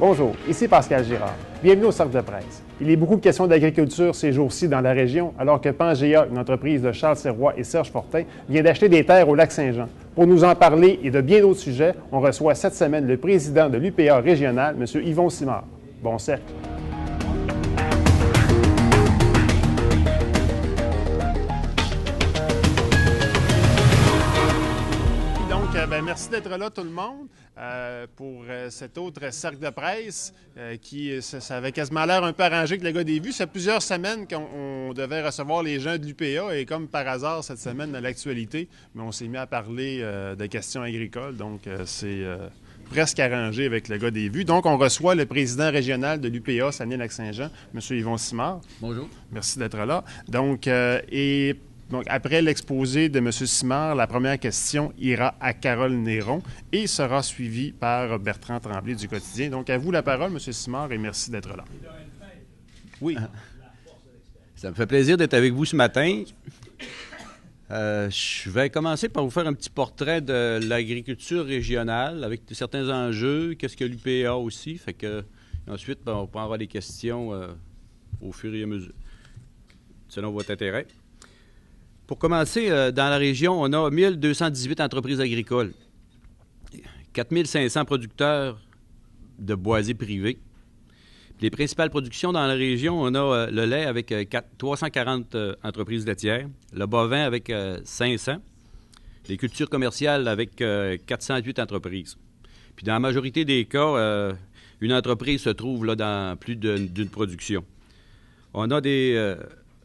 Bonjour, ici Pascal Girard. Bienvenue au Cercle de presse. Il y a beaucoup de questions d'agriculture ces jours-ci dans la région, alors que Pangea, une entreprise de Charles Sirois et Serge Fortin, vient d'acheter des terres au Lac-Saint-Jean. Pour nous en parler et de bien d'autres sujets, on reçoit cette semaine le président de l'UPA régional, M. Yvon Simard. Bon cercle. Merci d'être là, tout le monde, pour cet autre cercle de presse ça avait quasiment l'air un peu arrangé que le gars des vues. Ça fait plusieurs semaines qu'on devait recevoir les gens de l'UPA et comme par hasard, cette semaine, dans l'actualité, mais on s'est mis à parler de questions agricoles, donc c'est presque arrangé avec le gars des vues. Donc, on reçoit le président régional de l'UPA, Saguenay-Lac-Saint-Jean, M. Yvon Simard. Bonjour. Merci d'être là. Donc, après l'exposé de M. Simard, la première question ira à Carole Néron et sera suivie par Bertrand Tremblay du Quotidien. Donc, à vous la parole, M. Simard, et merci d'être là. Oui. Ça me fait plaisir d'être avec vous ce matin. Je vais commencer par vous faire un petit portrait de l'agriculture régionale avec certains enjeux, qu'est-ce que l'UPA aussi. Fait que, ensuite, on prendra des questions au fur et à mesure, selon votre intérêt. Pour commencer, dans la région, on a 1218 entreprises agricoles, 4500 producteurs de boisés privés. Les principales productions dans la région, on a le lait avec 340 entreprises laitières, le bovin avec 500, les cultures commerciales avec 408 entreprises. Puis dans la majorité des cas, une entreprise se trouve là dans plus d'une production. On a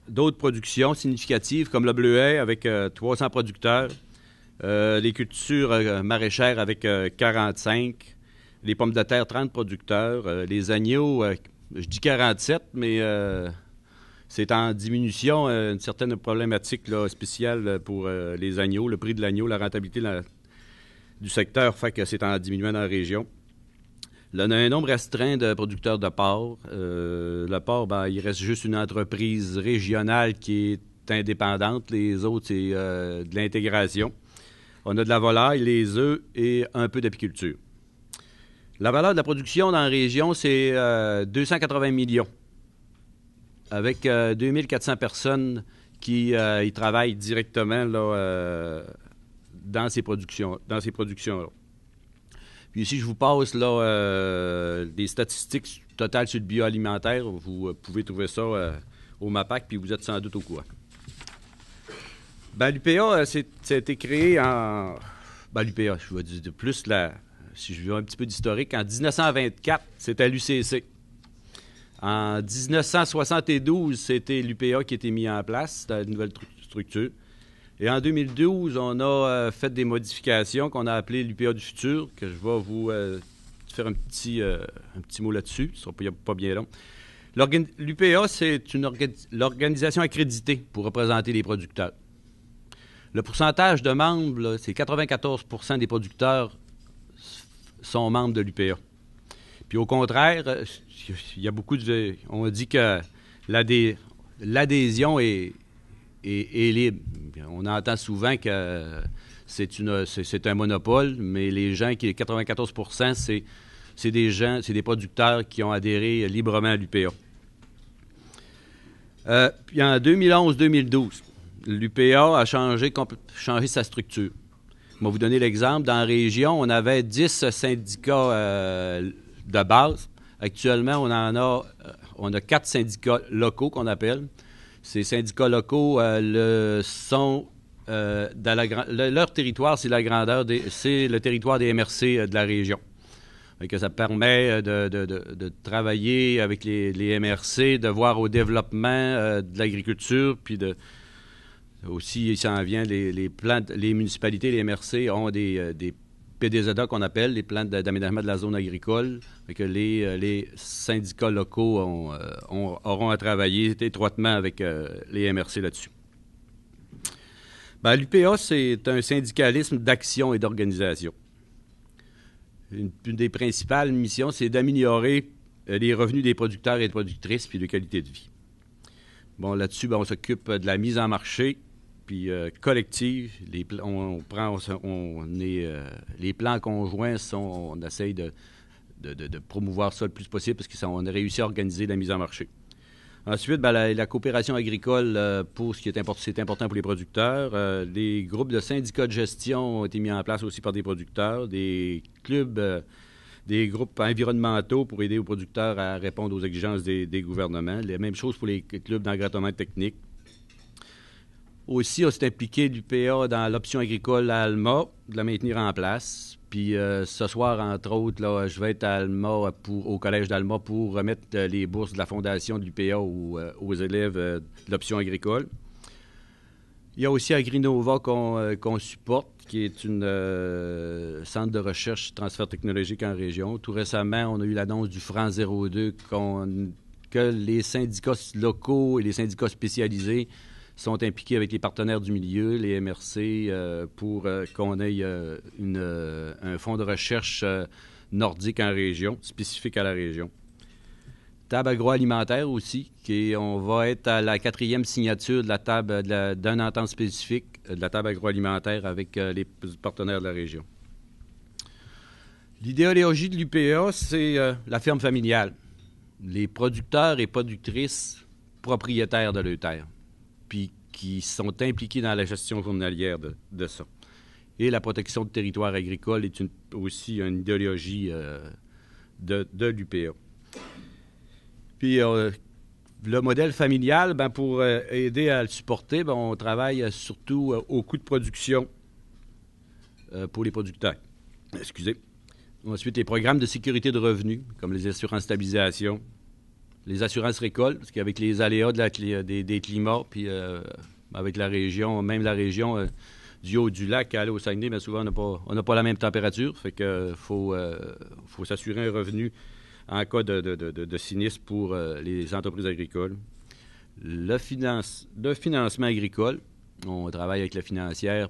d'autres productions significatives comme le bleuet avec 300 producteurs, les cultures maraîchères avec 45, les pommes de terre 30 producteurs, les agneaux, je dis 47, mais c'est en diminution, une certaine problématique là, spéciale pour les agneaux, le prix de l'agneau, la rentabilité du secteur fait que c'est en diminuant dans la région. Là, on a un nombre restreint de producteurs de porc. Le porc, il reste juste une entreprise régionale qui est indépendante. Les autres, c'est de l'intégration. On a de la volaille, les œufs et un peu d'apiculture. La valeur de la production dans la région, c'est 280 millions, avec 2400 personnes qui y travaillent directement là, dans ces productions-là. Puis ici, je vous passe là, des statistiques totales sur le bioalimentaire. Vous pouvez trouver ça au MAPAC, puis vous êtes sans doute au courant. L'UPA, ça a été créé en... l'UPA, je vais dire de plus, si je veux un petit peu d'historique, en 1924, c'était l'UCC. En 1972, c'était l'UPA qui a été mis en place, c'était une nouvelle structure. Et en 2012, on a fait des modifications qu'on a appelées l'UPA du futur, que je vais vous faire un petit mot là-dessus. Ce ne sera pas bien long. L'UPA, c'est l'organisation accréditée pour représenter les producteurs. Le pourcentage de membres, là, c'est 94 % des producteurs sont membres de l'UPA. Puis au contraire, il y a beaucoup de... On dit que l'adhésion est libre. On entend souvent que c'est un monopole, mais les gens, 94 % c'est des producteurs qui ont adhéré librement à l'UPA. Puis en 2011-2012, l'UPA a changé sa structure. Je vais vous donner l'exemple. Dans la région, on avait 10 syndicats de base. Actuellement, on a 4 syndicats locaux qu'on appelle. Ces syndicats locaux sont leur territoire, c'est c'est le territoire des MRC de la région. Que ça permet de travailler avec les MRC, de voir au développement de l'agriculture, puis aussi, il s'en vient, les municipalités, les MRC ont des PDZA qu'on appelle, les plans d'aménagement de la zone agricole, que les syndicats locaux auront à travailler étroitement avec les MRC là-dessus. L'UPA, c'est un syndicalisme d'action et d'organisation. Une des principales missions, c'est d'améliorer les revenus des producteurs et des productrices puis de qualité de vie. Là-dessus, on s'occupe de la mise en marché, puis collective. Les plans conjoints, on essaye de promouvoir ça le plus possible parce qu'on a réussi à organiser la mise en marché. Ensuite, la coopération agricole, pour ce qui est important pour les producteurs. Des groupes de syndicats de gestion ont été mis en place aussi par des producteurs, des clubs, des groupes environnementaux pour aider aux producteurs à répondre aux exigences des gouvernements. La même chose pour les clubs d'encadrement technique. Aussi, on s'est impliqué l'UPA dans l'option agricole à Alma, de la maintenir en place. Puis ce soir, entre autres, là, je vais être à Alma au collège d'Alma pour remettre les bourses de la fondation de l'UPA aux élèves de l'option agricole. Il y a aussi Agrinova qu'on supporte, qui est une centre de recherche transfert technologique en région. Tout récemment, on a eu l'annonce du Franc 02 que les syndicats locaux et les syndicats spécialisés sont impliqués avec les partenaires du milieu, les MRC, pour qu'on ait un fonds de recherche nordique en région, spécifique à la région. Table agroalimentaire aussi, on va être à la 4e signature de la table d'une entente spécifique de la table agroalimentaire avec les partenaires de la région. L'idéologie de l'UPA, c'est la ferme familiale. Les producteurs et productrices propriétaires de leur terre, puis qui sont impliqués dans la gestion journalière de ça. Et la protection du territoire agricole est aussi une idéologie de l'UPA. Puis le modèle familial, pour aider à le supporter, on travaille surtout au coût de production pour les producteurs. Excusez. Ensuite, les programmes de sécurité de revenus, comme les assurances stabilisation, les assurances récoltes, parce qu'avec les aléas des climats, puis avec la région, même la région du haut du lac, à aller au Saguenay, mais souvent, on n'a pas la même température. Fait que faut s'assurer un revenu en cas de sinistre pour les entreprises agricoles. Le financement agricole, on travaille avec la financière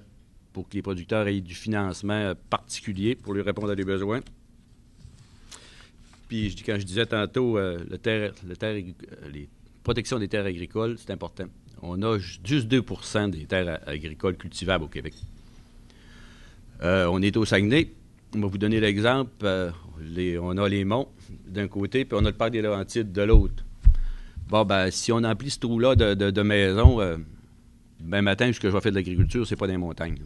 pour que les producteurs aient du financement particulier pour lui répondre à des besoins. Puis, quand je disais tantôt, les protections des terres agricoles, c'est important. On a juste 2 % des terres agricoles cultivables au Québec. On est au Saguenay. On va vous donner l'exemple. On a les monts d'un côté, puis on a le parc des Laurentides de l'autre. Si on emplit ce trou-là de maisons, matin, ce que je vais faire de l'agriculture, c'est pas dans les montagnes.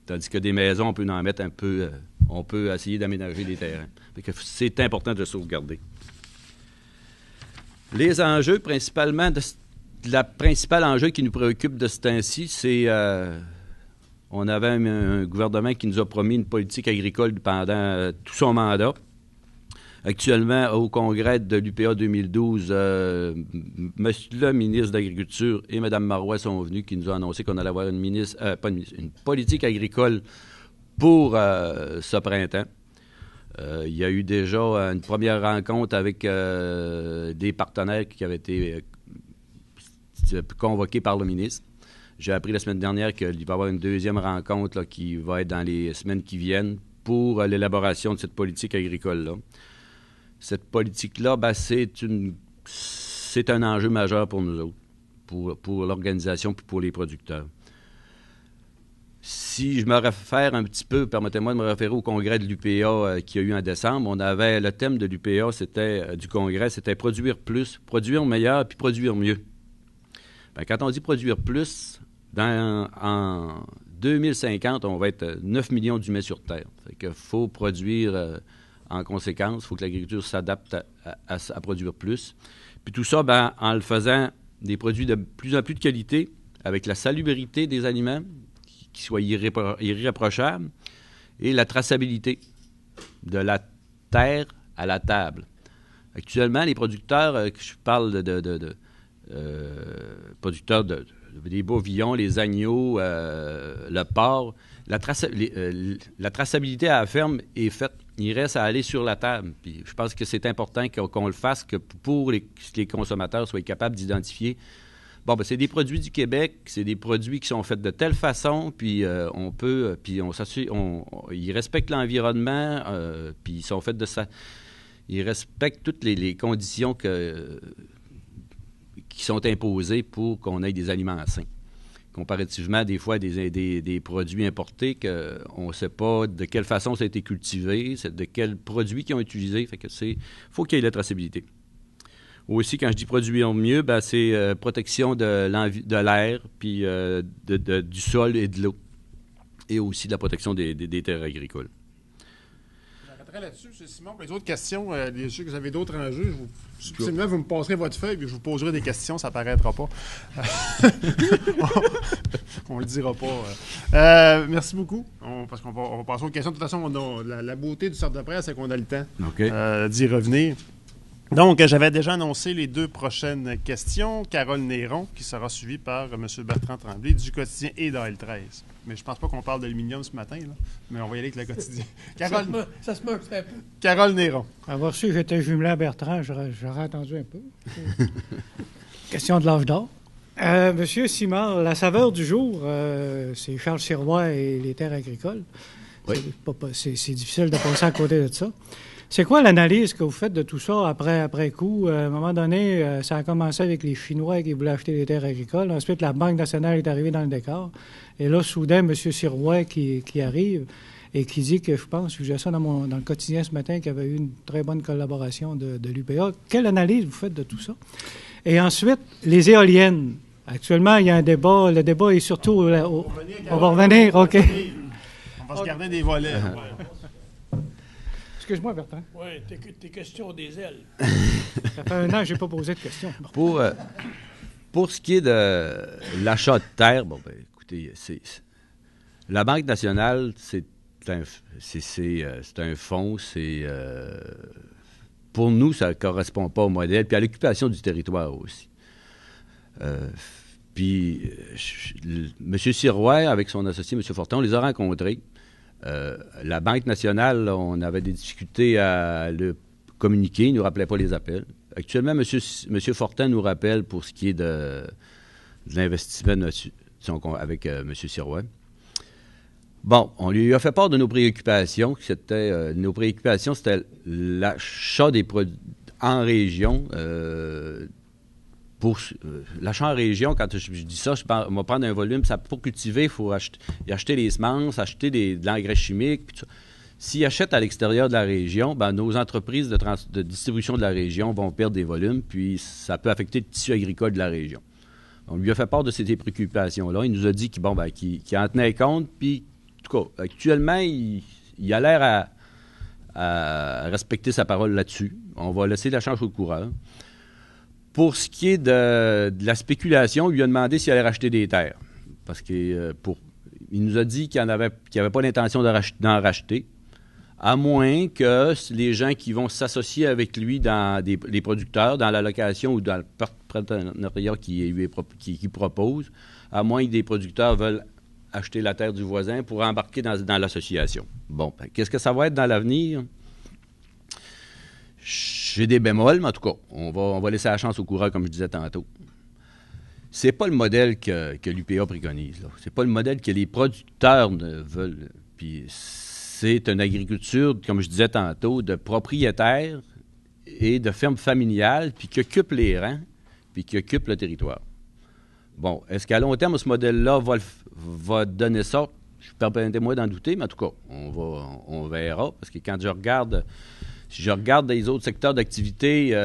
Tandis que des maisons, on peut en mettre un peu, on peut essayer d'aménager des terrains. C'est important de le sauvegarder. Les enjeux, principalement, le principal enjeu qui nous préoccupe de ce temps-ci, c'est on avait un gouvernement qui nous a promis une politique agricole pendant tout son mandat. Actuellement, au congrès de l'UPA 2012, le ministre de l'Agriculture et Mme Marois sont venus, qui nous ont annoncé qu'on allait avoir une politique agricole pour ce printemps. Il y a eu déjà une première rencontre avec des partenaires qui avaient été convoqués par le ministre. J'ai appris la semaine dernière qu'il va y avoir une deuxième rencontre là, qui va être dans les semaines qui viennent pour l'élaboration de cette politique agricole-là. Cette politique-là, c'est un enjeu majeur pour nous autres, pour l'organisation et pour les producteurs. Si je me réfère un petit peu, permettez-moi de me référer au congrès de l'UPA qu'il y a eu en décembre. On avait le thème de l'UPA, du congrès, c'était produire plus, produire meilleur puis produire mieux. Quand on dit produire plus, en 2050, on va être 9 millions d'humains sur Terre. Fait qu'il faut produire en conséquence. Il faut que l'agriculture s'adapte à produire plus. Puis tout ça, en le faisant des produits de plus en plus de qualité, avec la salubrité des aliments, qui soient irréprochables, et la traçabilité de la terre à la table. Actuellement, les producteurs, je parle de producteurs des bovillons, les agneaux, le porc, la traçabilité à la ferme est faite. Il reste à aller sur la table. Puis je pense que c'est important qu'on le fasse, que pour que les consommateurs soient capables d'identifier. C'est des produits du Québec, c'est des produits qui sont faits de telle façon, puis ils respectent l'environnement, puis ils sont faits de ça. Ils respectent toutes les conditions qui sont imposées pour qu'on ait des aliments sains. comparativement des fois des produits importés qu'on ne sait pas de quelle façon ça a été cultivé, de quels produits qu'ils ont utilisés. Fait que faut qu'il y ait la traçabilité. Aussi, quand je dis produire mieux, c'est protection de l'air, puis du sol et de l'eau, et aussi de la protection des terres agricoles. J'arrêterai là-dessus, M. Simon. Pour les autres questions, je sais que vous avez d'autres enjeux. Subtilement, vous me passerez votre feuille et je vous poserai des questions, ça ne paraîtra pas. On ne le dira pas. Merci beaucoup, parce qu'on va passer aux questions. De toute façon, la beauté du cercle de presse, c'est qu'on a le temps d'y revenir. Donc, j'avais déjà annoncé les 2 prochaines questions. Carole Néron, qui sera suivie par M. Bertrand Tremblay du Quotidien et d'AL13. Mais je pense pas qu'on parle d'aluminium ce matin, là. Mais on va y aller avec le Quotidien. Carole, ça se meurt un peu. Carole Néron. Avoir su que j'étais jumelé à Bertrand, j'aurais attendu un peu. Question de l'âge d'or. Monsieur Simard, la saveur du jour, c'est Charles Sirois et les terres agricoles. Oui. C'est difficile de passer à côté de ça. C'est quoi l'analyse que vous faites de tout ça après coup? À un moment donné, ça a commencé avec les Chinois qui voulaient acheter des terres agricoles. Ensuite, la Banque nationale est arrivée dans le décor. Et là, soudain, M. Sirois qui arrive et qui dit que, je pense, j'ai ça dans le quotidien ce matin, qu'il y avait eu une très bonne collaboration de l'UPA. Quelle analyse vous faites de tout ça? Et ensuite, les éoliennes. Actuellement, il y a un débat. Le débat est surtout... On va revenir, OK. On va se garder des volets. Excuse-moi, Bertrand. Oui, tes questions des ailes. Ça fait 1 an que je n'ai pas posé de questions. Pour ce qui est de l'achat de terre, écoutez, la Banque nationale, c'est un fonds, pour nous, ça ne correspond pas au modèle, puis à l'occupation du territoire aussi. Puis, M. Sirois, avec son associé, M. Fortin, on les a rencontrés. La Banque nationale, on avait des difficultés à le communiquer, il ne nous rappelait pas les appels. Actuellement, M. Fortin nous rappelle pour ce qui est de l'investissement avec M. Sirois. Bon, on lui a fait part de nos préoccupations. Nos préoccupations, c'était l'achat des produits en région. Pour l'achat en région, quand je dis ça, on va prendre un volume. Pour cultiver, il faut acheter les semences, acheter de l'engrais chimique. Puis tout ça. S'ils achètent à l'extérieur de la région, nos entreprises de distribution de la région vont perdre des volumes, puis ça peut affecter le tissu agricole de la région. On lui a fait part de ces préoccupations-là. Il nous a dit qu'il en tenait compte, puis en tout cas, actuellement, il a l'air à respecter sa parole là-dessus. On va laisser la chance au coureur. Pour ce qui est de la spéculation, on lui a demandé s'il allait racheter des terres. Parce qu'il nous a dit qu'il n'avait pas l'intention d'en racheter, à moins que les gens qui vont s'associer avec lui dans les producteurs, dans la location ou dans le partenariat qui propose, à moins que des producteurs veulent acheter la terre du voisin pour embarquer dans l'association. Bon, qu'est-ce que ça va être dans l'avenir? J'ai des bémols, mais en tout cas, on va laisser la chance au coureur, comme je disais tantôt. C'est pas le modèle que l'UPA préconise. C'est pas le modèle que les producteurs veulent. Puis c'est une agriculture, comme je disais tantôt, de propriétaires et de fermes familiales, puis qui occupent les rangs, puis qui occupent le territoire. Bon, est-ce qu'à long terme, ce modèle-là va donner ça? Je permettez-moi d'en douter, mais en tout cas, on verra. Parce que si je regarde les autres secteurs d'activité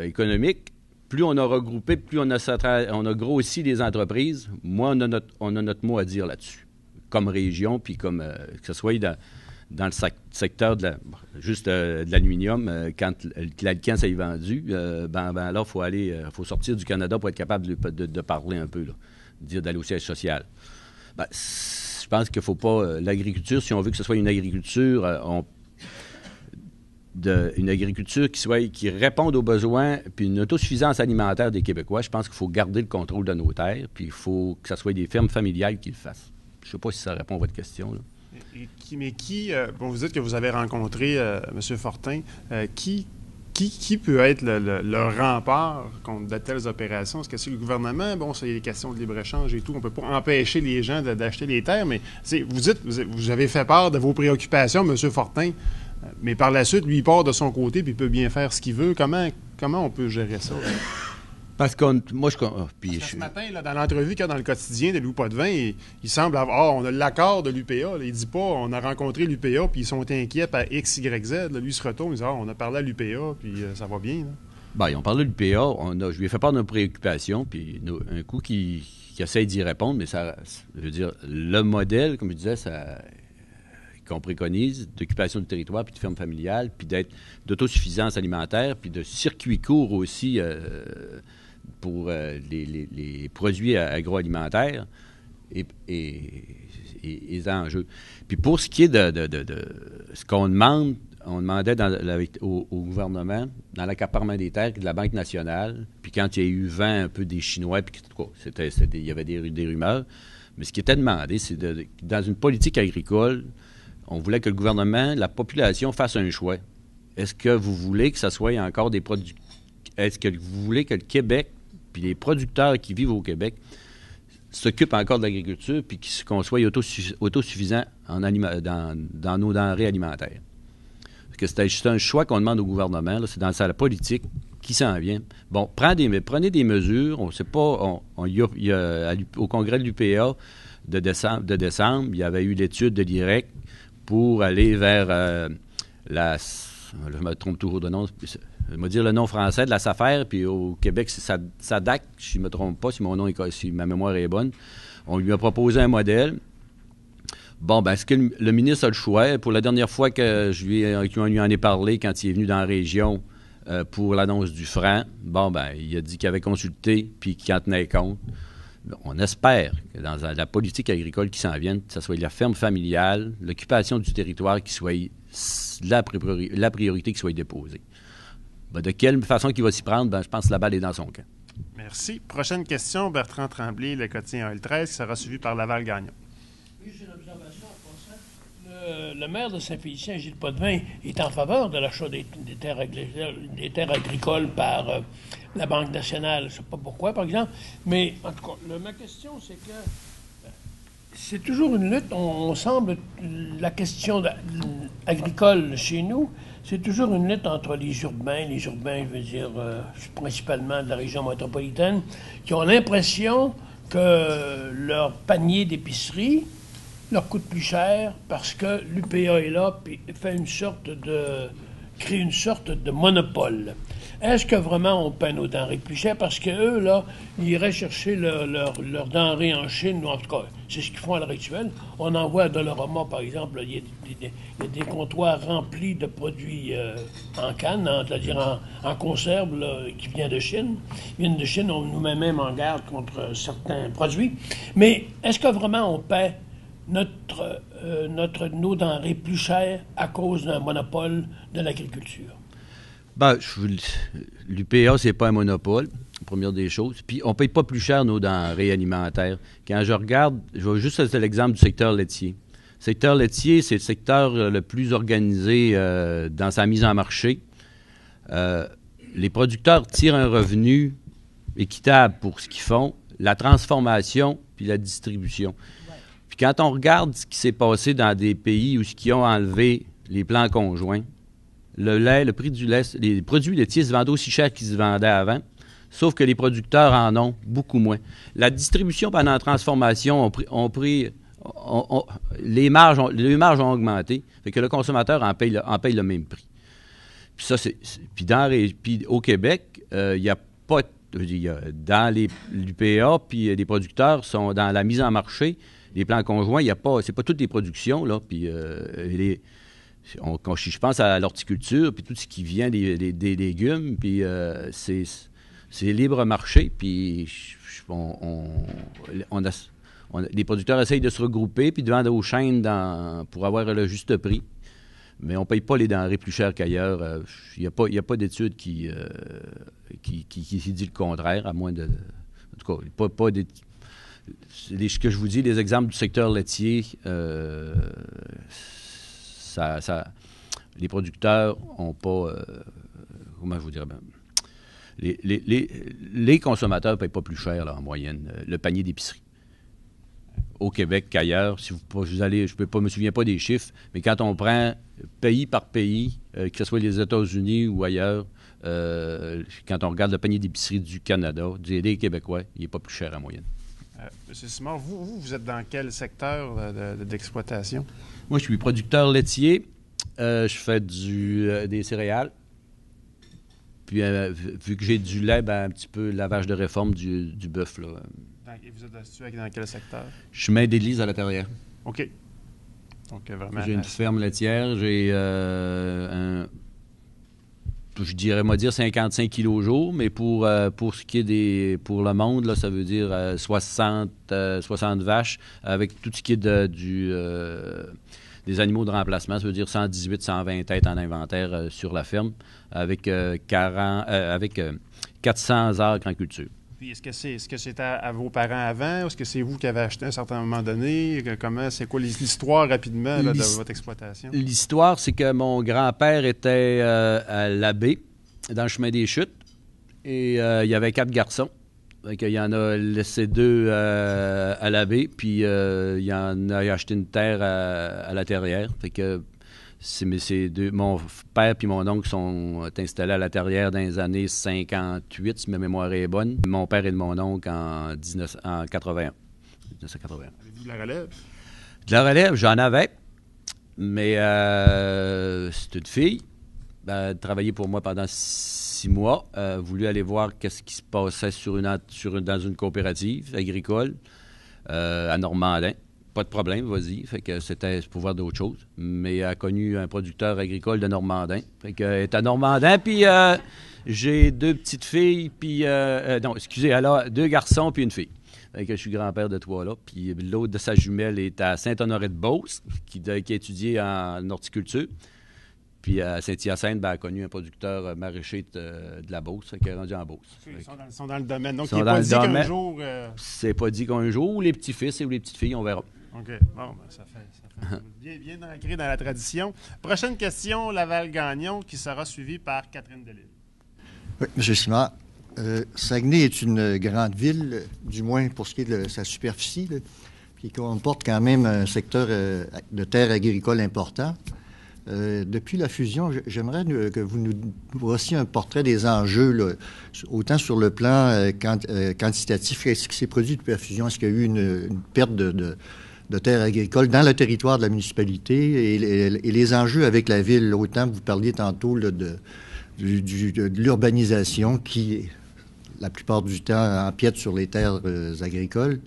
économique, plus on a regroupé, plus on a grossi les entreprises, moins on a notre mot à dire là-dessus. Comme région, puis comme que ce soit dans le secteur de l'aluminium, quand l'Alcan s'est vendu, là, il faut sortir du Canada pour être capable de parler un peu, là, dire d'aller au siège social. Je pense qu'il ne faut pas... l'agriculture, si on veut que ce soit une agriculture, une agriculture qui réponde aux besoins, puis une autosuffisance alimentaire des Québécois, je pense qu'il faut garder le contrôle de nos terres, puis il faut que ce soit des fermes familiales qui le fassent. Je ne sais pas si ça répond à votre question, là. Vous dites que vous avez rencontré M. Fortin, qui peut être le rempart contre de telles opérations? Est-ce que c'est le gouvernement? Bon, c'est des questions de libre-échange et tout. On ne peut pas empêcher les gens d'acheter les terres, mais vous avez fait part de vos préoccupations, M. Fortin, mais par la suite, lui, il part de son côté puis il peut bien faire ce qu'il veut. Comment on peut gérer ça? Parce que moi, Ce matin, là, dans l'entrevue qu'il y a dans le quotidien de Louis Potvin, il semble avoir... on a l'accord de l'UPA. Là. Il dit pas, on a rencontré l'UPA, puis ils sont inquiets par X, Y, Z. Là, lui, il se retourne, il dit, on a parlé à l'UPA, puis ça va bien. Là. Bien, ils ont parlé de l'UPA. Je lui ai fait part de nos préoccupations, puis un coup qui essaye d'y répondre, mais ça, je veux dire, le modèle, comme je disais, qu'on préconise, d'occupation du territoire, puis de ferme familiale, puis d'autosuffisance alimentaire, puis de circuits courts aussi pour les produits agroalimentaires et les enjeux. Puis pour ce qui est de ce qu'on demande, on demandait au gouvernement, dans l'accaparement des terres de la Banque nationale, puis quand il y a eu vent un peu des Chinois, puis il y avait des rumeurs, mais ce qui était demandé, c'est dans une politique agricole, on voulait que le gouvernement, la population fasse un choix. Est-ce que vous voulez que ça soit encore des produits... Est-ce que vous voulez que le Québec, puis les producteurs qui vivent au Québec, s'occupent encore de l'agriculture, puis qu'on soit autosuffisant dans nos denrées alimentaires? Parce que c'est un choix qu'on demande au gouvernement. Là, c'est dans la politique qui s'en vient. Bon, prenez des mesures. On ne sait pas... au congrès de l'UPA de décembre, il y avait eu l'étude de l'IREC pour aller vers je me trompe toujours de nom, je vais dire le nom français de la SAFER, puis au Québec, c'est SADAC, si je ne me trompe pas, si ma mémoire est bonne. On lui a proposé un modèle. Bon, ben, est-ce que le ministre a le choix? Pour la dernière fois que je lui en ai parlé, quand il est venu dans la région pour l'annonce du franc, bon, ben, il a dit qu'il avait consulté, puis qu'il en tenait compte. On espère que dans la politique agricole qui s'en vient, que ce soit la ferme familiale, l'occupation du territoire qui soit la priorité qui soit déposée. Ben, de quelle façon qu'il va s'y prendre, ben, je pense que la balle est dans son camp. Merci. Prochaine question, Bertrand Tremblay, le quotidien AL13, qui sera suivi par Laval-Gagnon. Oui, j'ai une observation en passant. Le maire de Saint-Félicien, Gilles Potvin, est en faveur de l'achat des terres agricoles par la Banque nationale. Je ne sais pas pourquoi, par exemple. Mais, en tout cas, ma question, c'est que c'est toujours une lutte. On semble... La question agricole chez nous, c'est toujours une lutte entre les urbains, je veux dire, principalement de la région métropolitaine, qui ont l'impression que leur panier d'épicerie leur coûte plus cher parce que l'UPA est là et crée une sorte de monopole. Est-ce que vraiment on paie nos denrées plus cher? Parce qu'eux, là, ils iraient chercher leurs denrées en Chine, ou en tout cas, c'est ce qu'ils font à l'heure actuelle. On envoie à Dolorama, par exemple, il y a des comptoirs remplis de produits en canne, c'est-à-dire en conserve, là, qui viennent de Chine. Ils viennent de Chine, on nous met même en garde contre certains produits. Mais est-ce que vraiment on paie nos denrées plus chères à cause d'un monopole de l'agriculture? Ben, l'UPA, c'est pas un monopole, première des choses. Puis, on ne paye pas plus cher nos denrées alimentaires. Quand je regarde, je vais juste citer l'exemple du secteur laitier. Le secteur laitier, c'est le secteur le plus organisé dans sa mise en marché. Les producteurs tirent un revenu équitable pour ce qu'ils font, la transformation puis la distribution. Puis, quand on regarde ce qui s'est passé dans des pays où ils ont enlevé les plans conjoints, le prix du lait, les produits laitiers se vendent aussi cher qu'ils se vendaient avant, sauf que les producteurs en ont beaucoup moins. La distribution pendant la transformation les marges ont augmenté, fait que le consommateur en paye le même prix. Puis ça, puis au Québec, il n'y a pas, dans l'UPA, puis les producteurs sont dans la mise en marché, les plans conjoints, c'est pas toutes les productions là, puis je pense à l'horticulture, puis tout ce qui vient des légumes, puis c'est libre marché, puis les producteurs essayent de se regrouper, puis de vendre aux chaînes pour avoir le juste prix. Mais on ne paye pas les denrées plus chères qu'ailleurs. Il n'y a pas d'étude qui dit le contraire, à moins de... En tout cas, pas des... Ce que je vous dis, les exemples du secteur laitier... les producteurs n'ont pas... comment je vous dirais? Les consommateurs ne payent pas plus cher, là, en moyenne, le panier d'épicerie. au Québec qu'ailleurs. Si vous allez, je ne me souviens pas des chiffres, mais quand on prend pays par pays, que ce soit les États-Unis ou ailleurs, quand on regarde le panier d'épicerie du Canada, des Québécois, il n'est pas plus cher en moyenne. Monsieur Simard, vous êtes dans quel secteur d'exploitation? Moi, je suis producteur laitier. Je fais des céréales. Puis, vu que j'ai du lait, un petit peu lavage de réforme du bœuf. Là. Et vous êtes situé dans quel secteur? Je suis main d'église à la Terrière. OK. Donc, vraiment... J'ai une ferme laitière. J'ai je dirais, 55 kilos au jour, mais pour ce qui est pour le monde, là, ça veut dire 60 vaches, avec tout ce qui est des animaux de remplacement, ça veut dire 118, 120 têtes en inventaire sur la ferme, avec 400 acres en culture. Puis est-ce que c'était à vos parents avant, ou est-ce que c'est vous qui avez acheté à un certain moment donné? C'est quoi l'histoire rapidement là, de votre exploitation? L'histoire, c'est que mon grand-père était à l'abbé, dans le chemin des Chutes, et il y avait 4 garçons. Il en a laissé 2 à l'abbé, puis il en a acheté une terre à la Terrière. Fait que mon père et mon oncle sont installés à la Terrière dans les années 58, si ma mémoire est bonne. Mon père et mon oncle en 1981. Avez-vous de la relève? De la relève, j'en avais, mais c'est une fille. Elle travaillait pour moi pendant 6 mois. Voulu aller voir qu'est-ce qui se passait dans une coopérative agricole à Normandin. Pas de problème, vas-y. Fait que c'était pour voir d'autres choses. Mais elle a connu un producteur agricole de Normandin. Fait qu'elle est à Normandin, puis j'ai 2 petites filles, puis... elle a 2 garçons puis une fille. Fait que je suis grand-père de 3 là. Puis l'autre de sa jumelle est à Saint-Honoré-de-Beauce, qui a étudié en horticulture. Puis à Saint-Hyacinthe, elle a connu un producteur maraîcher de la Beauce, qui est rendu en Beauce. Ils sont dans le domaine. Donc, il n'est pas dit qu'un jour... C'est pas dit qu'un jour, ou les petits-fils ou les petites-filles, on verra. OK. Bon, ça fait bien ancré dans la tradition. Prochaine question, Laval-Gagnon, qui sera suivie par Catherine Delisle. Oui, M. Simard. Saguenay est une grande ville, du moins pour ce qui est de sa superficie, là, qui comporte quand même un secteur de terres agricoles important. Depuis la fusion, j'aimerais que vous nous brossiez un portrait des enjeux, là, autant sur le plan quantitatif. Qu'est-ce qui s'est produit depuis la fusion? Est-ce qu'il y a eu une perte de terres agricoles dans le territoire de la municipalité et les enjeux avec la ville? Autant vous parliez tantôt là, de l'urbanisation qui, la plupart du temps, empiète sur les terres agricoles.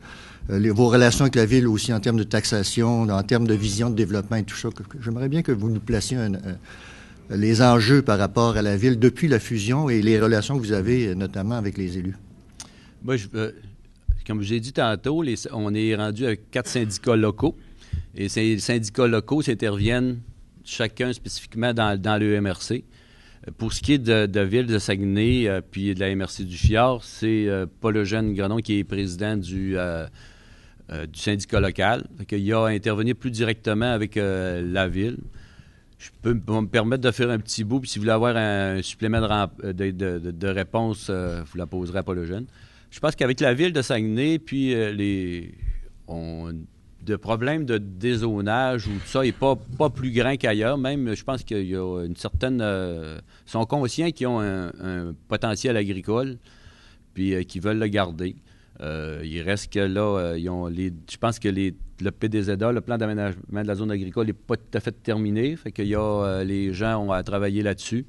Vos relations avec la ville aussi en termes de taxation, en termes de vision de développement et tout ça. J'aimerais bien que vous nous placiez les enjeux par rapport à la ville depuis la fusion et les relations que vous avez notamment avec les élus. Moi, comme je vous ai dit tantôt, on est rendu avec 4 syndicats locaux. Et ces syndicats locaux s'interviennent chacun spécifiquement dans le MRC. Pour ce qui est de Ville de Saguenay puis de la MRC du Fjord, c'est Paul-Eugène Grenon qui est président du syndicat local. Il a intervenu plus directement avec la ville. Je peux me permettre de faire un petit bout, puis si vous voulez avoir un supplément de réponse, vous la poserez à Paul-Eugène. Je pense qu'avec la ville de Saguenay, puis de problèmes de dézonage ou tout ça n'est pas plus grand qu'ailleurs. Même, je pense qu'il y a une certaine... Ils sont conscients qu'ils ont un potentiel agricole, puis qu'ils veulent le garder. Il reste que là, je pense que le PDZA, le plan d'aménagement de la zone agricole, n'est pas tout à fait terminé. Fait qu'il y a les gens ont à travailler là-dessus.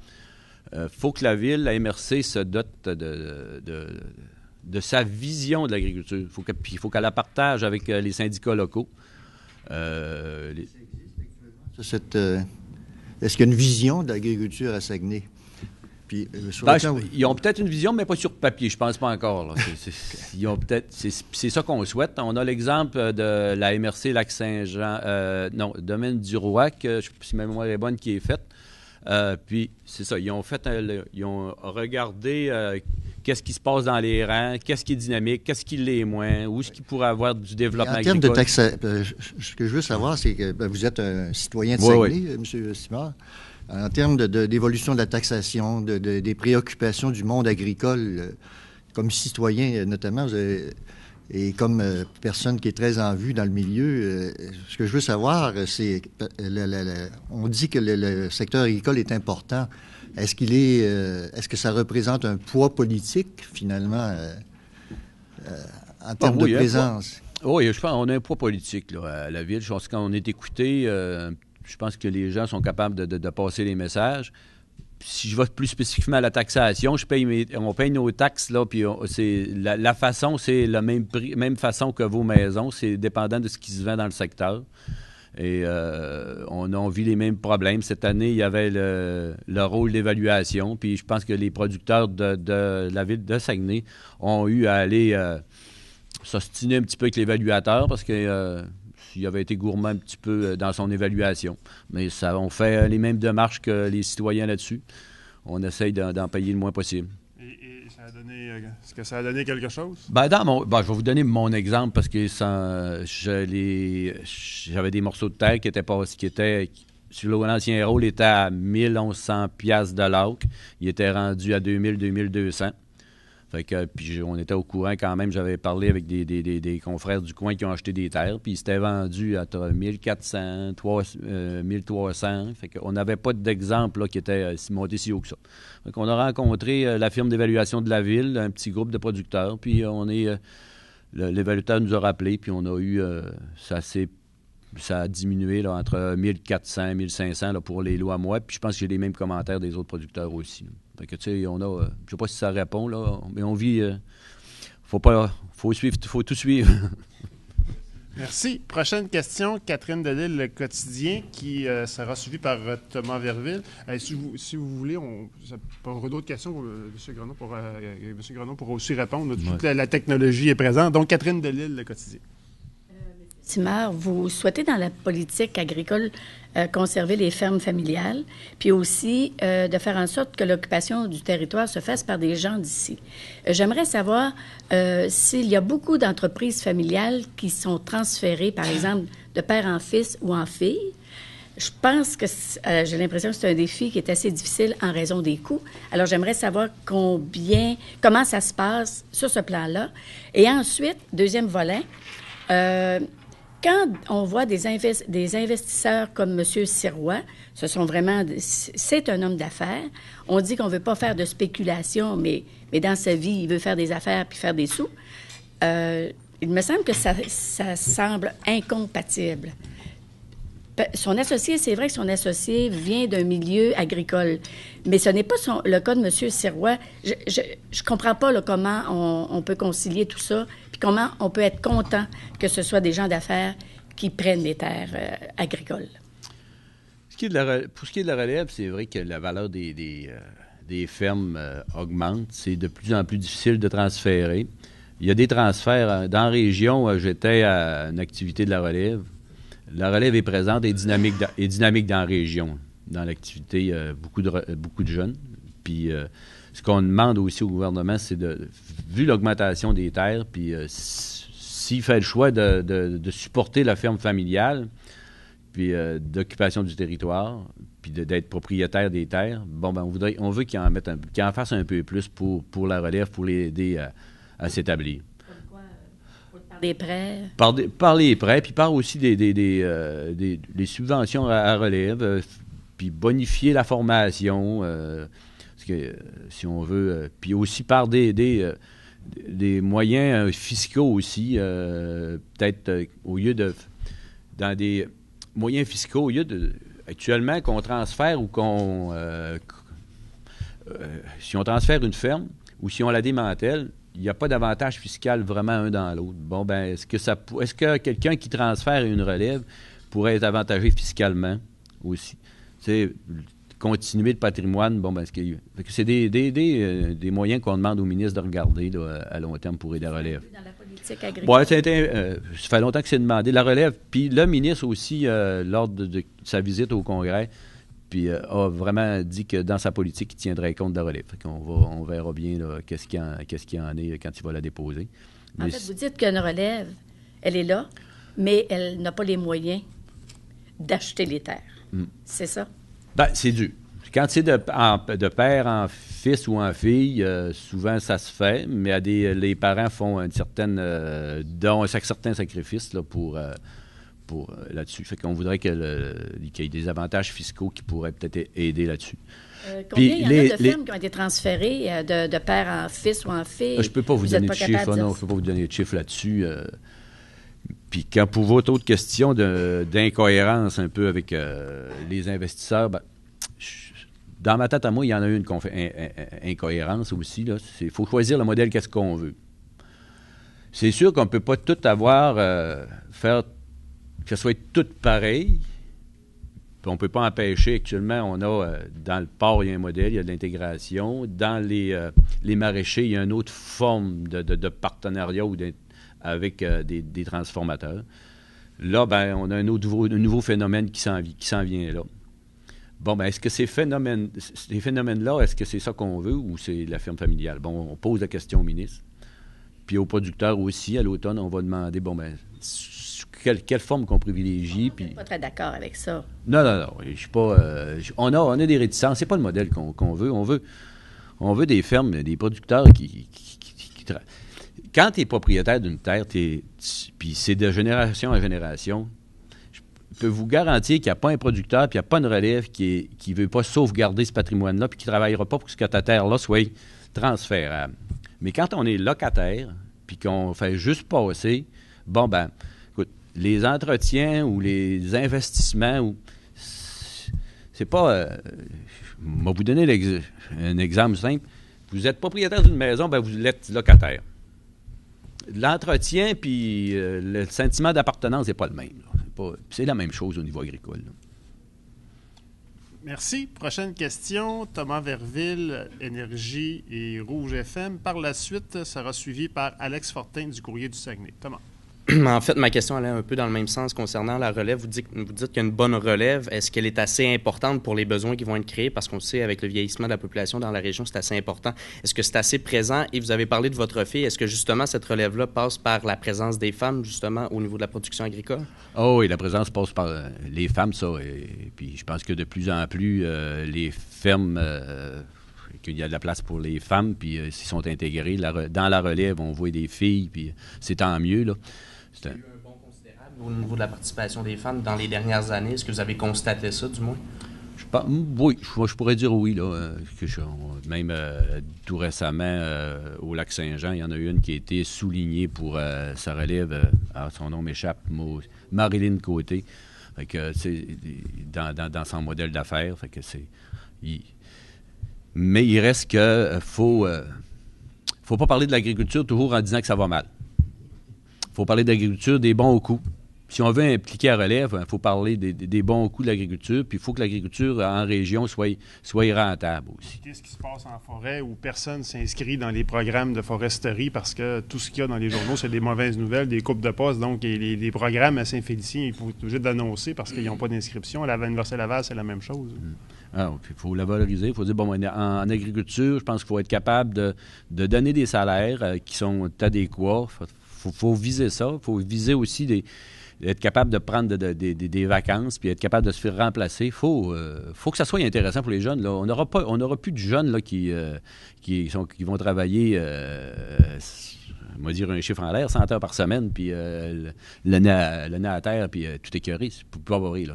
Faut que la ville, la MRC, se dote de sa vision de l'agriculture. Il faut qu'elle la partage avec les syndicats locaux. Est-ce qu'il y a une vision de l'agriculture à Saguenay? Puis, ils ont peut-être une vision, mais pas sur papier. Je pense pas encore. Là. C'est ça qu'on souhaite. On a l'exemple de la MRC Lac-Saint-Jean, Domaine du Roi, si ma mémoire est bonne, qui est faite. Puis, c'est ça. Ils ont regardé qu'est-ce qui se passe dans les rangs, qu'est-ce qui est dynamique, qu'est-ce qui l'est moins, où est-ce qu'il pourrait avoir du développement agricole. En termes de taxation, ce que je veux savoir, c'est que vous êtes un citoyen de Saguenay, M. Simard. En termes d'évolution de la taxation, des préoccupations du monde agricole, comme citoyen notamment, Et comme personne qui est très en vue dans le milieu, ce que je veux savoir, c'est... on dit que le secteur agricole est important. Est-ce que ça représente un poids politique, finalement, en termes de présence? Oui, je pense qu'on a un poids politique là, à la ville. Je pense que quand on est écouté, je pense que les gens sont capables de passer les messages. Si je vais plus spécifiquement à la taxation, on paye nos taxes, là, puis la façon, c'est la même façon que vos maisons. C'est dépendant de ce qui se vend dans le secteur. Et on vit les mêmes problèmes. Cette année, il y avait le rôle d'évaluation. Puis je pense que les producteurs de la ville de Saguenay ont eu à aller s'ostiner un petit peu avec l'évaluateur parce que il avait été gourmand un petit peu dans son évaluation. Mais on fait les mêmes démarches que les citoyens là-dessus. On essaye d'en payer le moins possible. Et ça a donné, est-ce que ça a donné quelque chose? Je vais vous donner mon exemple parce que j'avais des morceaux de terre qui étaient sur l'ancien rôle, était à 1100 piastres de l'acre. Il était rendu à 2000, 2200. Fait que, puis on était au courant quand même. J'avais parlé avec des confrères du coin qui ont acheté des terres, puis ils s'étaient vendus à 1400, 1300. Fait qu'on n'avait pas d'exemple là, qui était monté si haut que ça. Fait qu'on a rencontré la firme d'évaluation de la ville, un petit groupe de producteurs, puis l'évaluateur nous a rappelé, puis on a eu... ça a diminué là, entre 1400 et 1500 là, pour les lots à moi. Puis je pense que j'ai les mêmes commentaires des autres producteurs aussi. Là. Fait que, tu sais, je sais pas si ça répond, là, mais on vit... faut tout suivre. Merci. Prochaine question, Catherine Delisle, Le Quotidien, qui sera suivie par Thomas Verville. Si vous voulez, ça peut avoir d'autres questions pour M. Grenon pourra aussi répondre. Toute la technologie est présente. Donc, Catherine Delisle, Le Quotidien. Timard, vous souhaitez dans la politique agricole conserver les fermes familiales, puis aussi de faire en sorte que l'occupation du territoire se fasse par des gens d'ici. J'aimerais savoir s'il y a beaucoup d'entreprises familiales qui sont transférées, par exemple, de père en fils ou en fille. Je pense que j'ai l'impression que c'est un défi qui est assez difficile en raison des coûts. Alors, j'aimerais savoir comment ça se passe sur ce plan-là. Et ensuite, deuxième volet, quand on voit des investisseurs comme M. Sirois, c'est un homme d'affaires. On dit qu'on ne veut pas faire de spéculation, mais dans sa vie, il veut faire des affaires puis faire des sous. Il me semble que ça semble incompatible. Son associé, c'est vrai que son associé vient d'un milieu agricole, mais ce n'est pas le cas de M. Sirois. Je comprends pas là, comment on peut concilier tout ça, puis comment on peut être content que ce soit des gens d'affaires qui prennent des terres agricoles. Pour ce qui est de la relève, c'est vrai que la valeur des fermes augmente. C'est de plus en plus difficile de transférer. Il y a des transferts. Dans la région, j'étais à une activité de la relève. La relève est présente et dynamique dans la région, dans l'activité, beaucoup de jeunes. Puis ce qu'on demande aussi au gouvernement, c'est vu l'augmentation des terres, puis s'il fait le choix de supporter la ferme familiale, puis d'occupation du territoire, puis d'être propriétaire des terres, on veut qu'il en fasse un peu plus pour la relève, pour l'aider à s'établir. Des prêts? Par les prêts, puis par aussi des subventions à relève, puis bonifier la formation, parce que, si on veut, puis aussi par des moyens fiscaux aussi, peut-être au lieu de... Dans des moyens fiscaux, au lieu de... Actuellement, qu'on transfère ou si on transfère une ferme ou si on la démantèle, il n'y a pas d'avantage fiscal vraiment un dans l'autre. Bon, ben, est-ce que quelqu'un qui transfère une relève pourrait être avantagé fiscalement aussi? C'est continuer le patrimoine, bon, ben, c'est des moyens qu'on demande au ministre de regarder là, à long terme pour aider la relève. Dans la politique agricole. Bon, ça fait longtemps que c'est demandé. La relève, puis le ministre aussi, lors de sa visite au Congrès, puis a vraiment dit que dans sa politique, il tiendrait compte de la relève. Fait on verra bien là, qu'est-ce qu'il y en est quand il va la déposer. En fait, vous dites qu'une relève, elle est là, mais elle n'a pas les moyens d'acheter les terres. C'est ça? Ben, c'est dû. Quand c'est de père en fils ou en fille, souvent ça se fait, mais les parents font une certaine don, un certain sacrifice là, pour là-dessus. Fait qu'on voudrait qu'il y ait des avantages fiscaux qui pourraient peut-être aider là-dessus. Combien il y en a de fermes qui ont été transférées de père en fils ou en fille? Je ne peux pas vous donner de chiffres. Non, je ne peux pas vous donner de chiffres là-dessus. Puis quand pour votre autre question d'incohérence un peu avec les investisseurs, dans ma tête à moi, il y en a une incohérence aussi. Il faut choisir le modèle, qu'est-ce qu'on veut. C'est sûr qu'on ne peut pas tout avoir, faire que ce soit tout pareil. Puis on ne peut pas empêcher. Actuellement, on a dans le port, il y a un modèle, il y a de l'intégration. Dans les maraîchers, il y a une autre forme de partenariat avec des transformateurs. Là, on a un nouveau phénomène qui s'en vient là. Bon, est-ce que ces phénomènes-là, est-ce que c'est ça qu'on veut ou c'est la ferme familiale? Bon, on pose la question au ministre. Puis aux producteurs aussi, à l'automne, on va demander, quelle forme qu'on privilégie. Je ne suis pas très d'accord avec ça. Non, je suis pas... on a des réticences. C'est pas le modèle qu'on veut. On veut des fermes, des producteurs qui quand tu es propriétaire d'une terre, puis c'est de génération en génération, je peux vous garantir qu'il n'y a pas un producteur, puis il n'y a pas une relève qui ne veut pas sauvegarder ce patrimoine-là, puis qui ne travaillera pas pour que ta terre-là soit transférable. Mais quand on est locataire, puis qu'on fait juste passer, écoute, les entretiens ou les investissements, c'est pas... je vais vous donner un exemple simple. Vous êtes propriétaire d'une maison, vous êtes locataire. L'entretien puis le sentiment d'appartenance n'est pas le même. C'est la même chose au niveau agricole. Là. Merci. Prochaine question. Thomas Verville, Énergie et Rouge FM. Par la suite, sera suivi par Alex Fortin du Courrier du Saguenay. Thomas. En fait, ma question allait un peu dans le même sens concernant la relève. Vous dites qu'il y a une bonne relève. Est-ce qu'elle est assez importante pour les besoins qui vont être créés? Parce qu'on sait, avec le vieillissement de la population dans la région, c'est assez important. Est-ce que c'est assez présent? Et vous avez parlé de votre fille. Est-ce que, justement, cette relève-là passe par la présence des femmes, justement, au niveau de la production agricole? Oh oui, la présence passe par les femmes, ça. Et puis, je pense que de plus en plus, les fermes... qu'il y a de la place pour les femmes, puis s'ils sont intégrés. Dans la relève, on voit des filles, puis c'est tant mieux, là. Il y a eu un bond considérable au niveau de la participation des femmes dans les dernières années. Est-ce que vous avez constaté ça, du moins? Oui, je pourrais dire oui. Là, même tout récemment, au lac Saint-Jean, il y en a une qui a été soulignée pour sa relève. Son nom m'échappe, Marilyn Côté. Fait que, c'est dans son modèle d'affaires. Fait que mais il reste que faut pas parler de l'agriculture toujours en disant que ça va mal. Il faut parler d'agriculture des bons coups. Si on veut impliquer la relève, il faut parler des bons coups de l'agriculture, puis il faut que l'agriculture en région soit rentable aussi. Qu'est-ce qui se passe en forêt où personne ne s'inscrit dans les programmes de foresterie parce que tout ce qu'il y a dans les journaux, c'est des mauvaises nouvelles, des coupes de poste. Donc, les programmes à Saint-Félicien, il faut être obligé d'annoncer parce qu'ils n'ont pas d'inscription. À l'Université Laval, c'est la même chose. Il faut la valoriser. Il faut dire, en agriculture, je pense qu'il faut être capable de donner des salaires qui sont adéquats. Il faut viser ça. Il faut viser aussi être capable de prendre des vacances puis être capable de se faire remplacer. Il faut que ça soit intéressant pour les jeunes. Là. On n'aura plus de jeunes là, qui vont travailler, on va dire un chiffre en l'air, 100 heures par semaine, puis le nez à terre, puis tout écœuré. C'est pas vrai.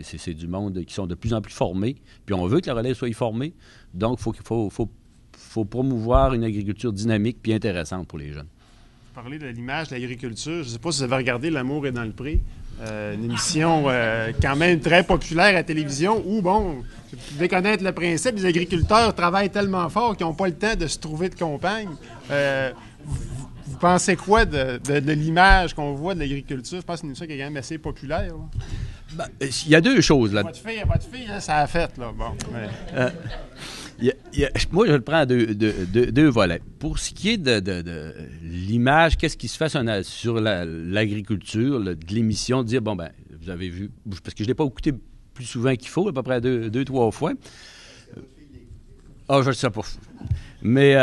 C'est du monde qui sont de plus en plus formés. Puis on veut que la relève soit formée. Donc, il faut promouvoir une agriculture dynamique puis intéressante pour les jeunes. Parler de l'image de l'agriculture. Je ne sais pas si vous avez regardé L'amour est dans le pré, une émission quand même très populaire à la télévision où, vous devez connaître le principe, les agriculteurs travaillent tellement fort qu'ils n'ont pas le temps de se trouver de compagne. Vous pensez quoi de l'image qu'on voit de l'agriculture? Je pense que c'est une émission qui est quand même assez populaire. Il y a deux choses là. Votre fille, ça a fait, là. Bon, moi, je le prends à deux volets. Pour ce qui est de l'image, qu'est-ce qui se fait sur l'agriculture, de l'émission, de dire, vous avez vu, parce que je ne l'ai pas écouté plus souvent qu'il faut, à peu près deux, trois fois. Je ne sais pas. Mais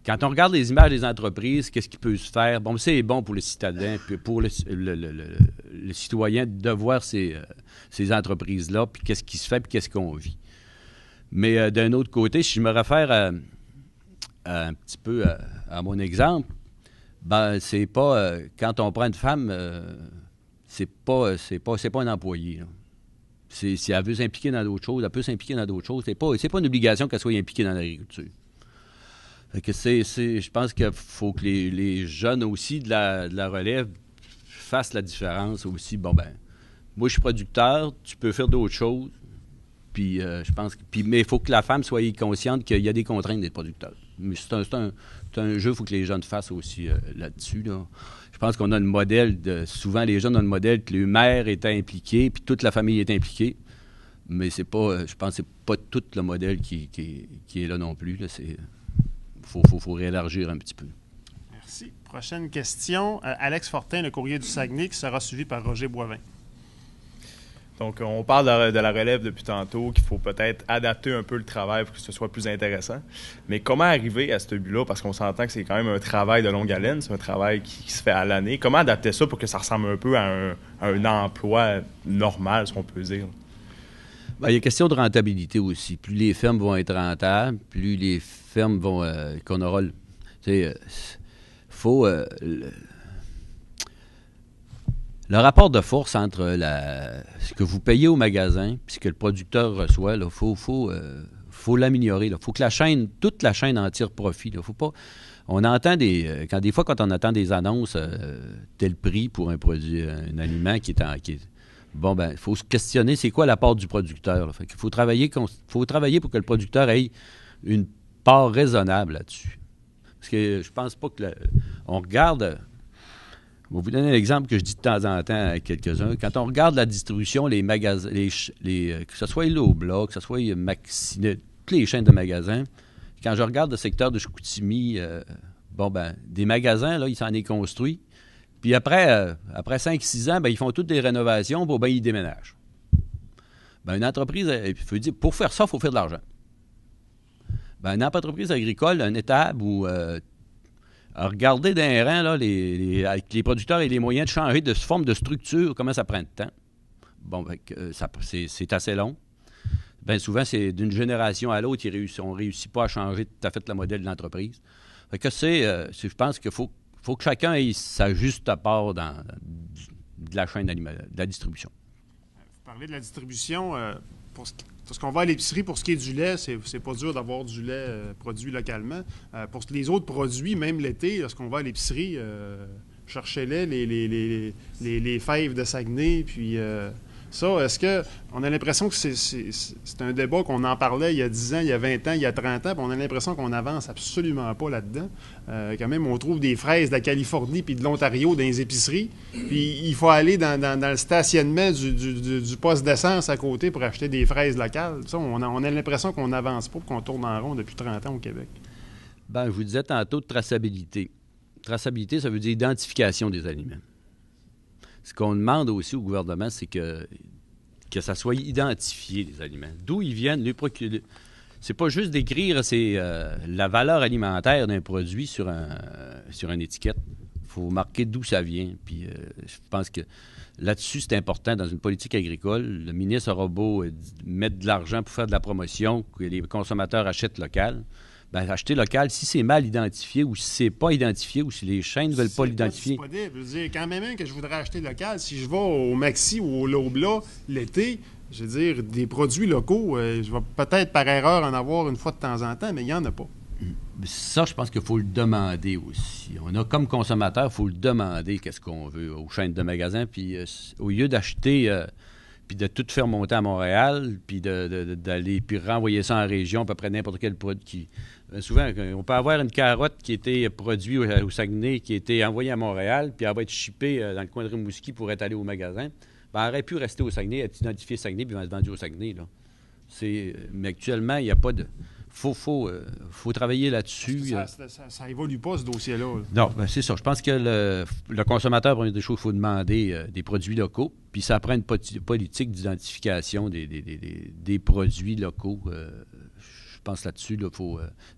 Quand on regarde les images des entreprises, qu'est-ce qui peut se faire? Bon, c'est bon pour les citadins, puis pour le citoyen de voir ces entreprises-là, puis qu'est-ce qui se fait, puis qu'est-ce qu'on vit. Mais d'un autre côté, si je me réfère un petit peu à mon exemple, ben c'est pas quand on prend une femme, c'est pas un employé. Là. Si elle veut s'impliquer dans d'autres choses, elle peut s'impliquer dans d'autres choses. C'est pas une obligation qu'elle soit impliquée dans l'agriculture. Fait que je pense qu'il faut que les jeunes aussi de la relève fassent la différence aussi. Bon ben, moi je suis producteur, tu peux faire d'autres choses. Puis je pense mais il faut que la femme soit consciente qu'il y a des contraintes d'être producteur. Mais c'est un jeu, il faut que les jeunes fassent aussi là-dessus. Là. Je pense qu'on a le modèle souvent les jeunes ont le modèle que le maire est impliqué, puis toute la famille est impliquée. Mais c'est pas, je pense que c'est pas tout le modèle qui est là non plus. Là. Faut réélargir un petit peu. Merci. Prochaine question. Alex Fortin, le courrier du Saguenay, qui sera suivi par Roger Boivin. Donc, on parle de la relève depuis tantôt, qu'il faut peut-être adapter un peu le travail pour que ce soit plus intéressant. Mais comment arriver à ce but-là? Parce qu'on s'entend que c'est quand même un travail de longue haleine, c'est un travail qui se fait à l'année. Comment adapter ça pour que ça ressemble un peu à un emploi normal, si on peut dire? Bien, il y a question de rentabilité aussi. Plus les fermes vont être rentables, plus les fermes vont... qu'on aura... Tu sais, faut... Le rapport de force entre ce que vous payez au magasin et ce que le producteur reçoit, il faut l'améliorer. Il faut que toute la chaîne en tire profit. Faut pas, on entend des fois, quand on entend des annonces, tel prix pour un produit, un aliment qui est bon, ben, il faut se questionner c'est quoi la part du producteur. Là. Fait qu'il faut travailler pour que le producteur ait une part raisonnable là-dessus. Parce que je pense pas que on regarde... Je vais vous donner un exemple que je dis de temps en temps à quelques-uns. Quand on regarde la distribution, les magasins, que ce soit Loblaw, que ce soit Maxi, toutes les chaînes de magasins, quand je regarde le secteur de Chicoutimi, des magasins, là, ils s'en est construit. Puis après 5-6 ans, ben, ils font toutes des rénovations, ben, ils déménagent. Ben, une entreprise, pour faire ça, il faut faire de l'argent. Ben, une entreprise agricole, une étable où... regardez dans les rangs, là, avec les producteurs et les moyens de changer de forme de structure, comment ça prend de temps. Bon, c'est assez long. Bien souvent, c'est d'une génération à l'autre, on ne réussit pas à changer tout à fait le modèle de l'entreprise. Fait que je pense qu'il faut que chacun ait sa juste part de la chaîne de la distribution. Vous parlez de la distribution. Parce qu'on va à l'épicerie, pour ce qui est du lait, c'est pas dur d'avoir du lait produit localement. Pour les autres produits, même l'été, lorsqu'on va à l'épicerie, cherchez-les, les fèves de Saguenay, puis ça, est-ce qu'on a l'impression que c'est un débat qu'on en parlait il y a 10 ans, il y a 20 ans, il y a 30 ans, puis on a l'impression qu'on n'avance absolument pas là-dedans. Quand même, on trouve des fraises de la Californie puis de l'Ontario dans les épiceries, puis il faut aller dans le stationnement du poste d'essence à côté pour acheter des fraises locales. Ça, on a l'impression qu'on n'avance pas, qu'on tourne en rond depuis 30 ans au Québec. Bien, je vous disais tantôt de traçabilité. Traçabilité, ça veut dire identification des aliments. Ce qu'on demande aussi au gouvernement, c'est que ça soit identifié, les aliments. D'où ils viennent, c'est pas juste d'écrire la valeur alimentaire d'un produit sur une étiquette. Il faut marquer d'où ça vient. Puis je pense que là-dessus, c'est important dans une politique agricole. Le ministre aura beau mettre de l'argent pour faire de la promotion, que les consommateurs achètent local. Bien, acheter local, si c'est mal identifié ou si c'est pas identifié ou si les chaînes ne veulent pas l'identifier. C'est disponible. Je veux dire, quand même que je voudrais acheter local, si je vais au Maxi ou au Loblaw l'été, je veux dire, des produits locaux, je vais peut-être par erreur en avoir une fois de temps en temps, mais il n'y en a pas. Ça, je pense qu'il faut le demander aussi. On a comme consommateur, il faut le demander qu'est-ce qu'on veut aux chaînes de magasins. Puis au lieu d'acheter... puis de tout faire monter à Montréal, puis d'aller puis renvoyer ça en région, à peu près n'importe quel produit. Souvent, on peut avoir une carotte qui a été produite au Saguenay, qui a été envoyée à Montréal, puis elle va être shippée dans le coin de Rimouski pour être allée au magasin. Bien, elle aurait pu rester au Saguenay, être identifiée Saguenay, puis être vendue au Saguenay. Là. Mais actuellement, il n'y a pas de... faut travailler là-dessus. Ça évolue pas, ce dossier-là. Non, ben c'est ça. Je pense que le consommateur, première des choses, il faut demander des produits locaux, puis ça prend une politique d'identification des produits locaux. pense là-dessus,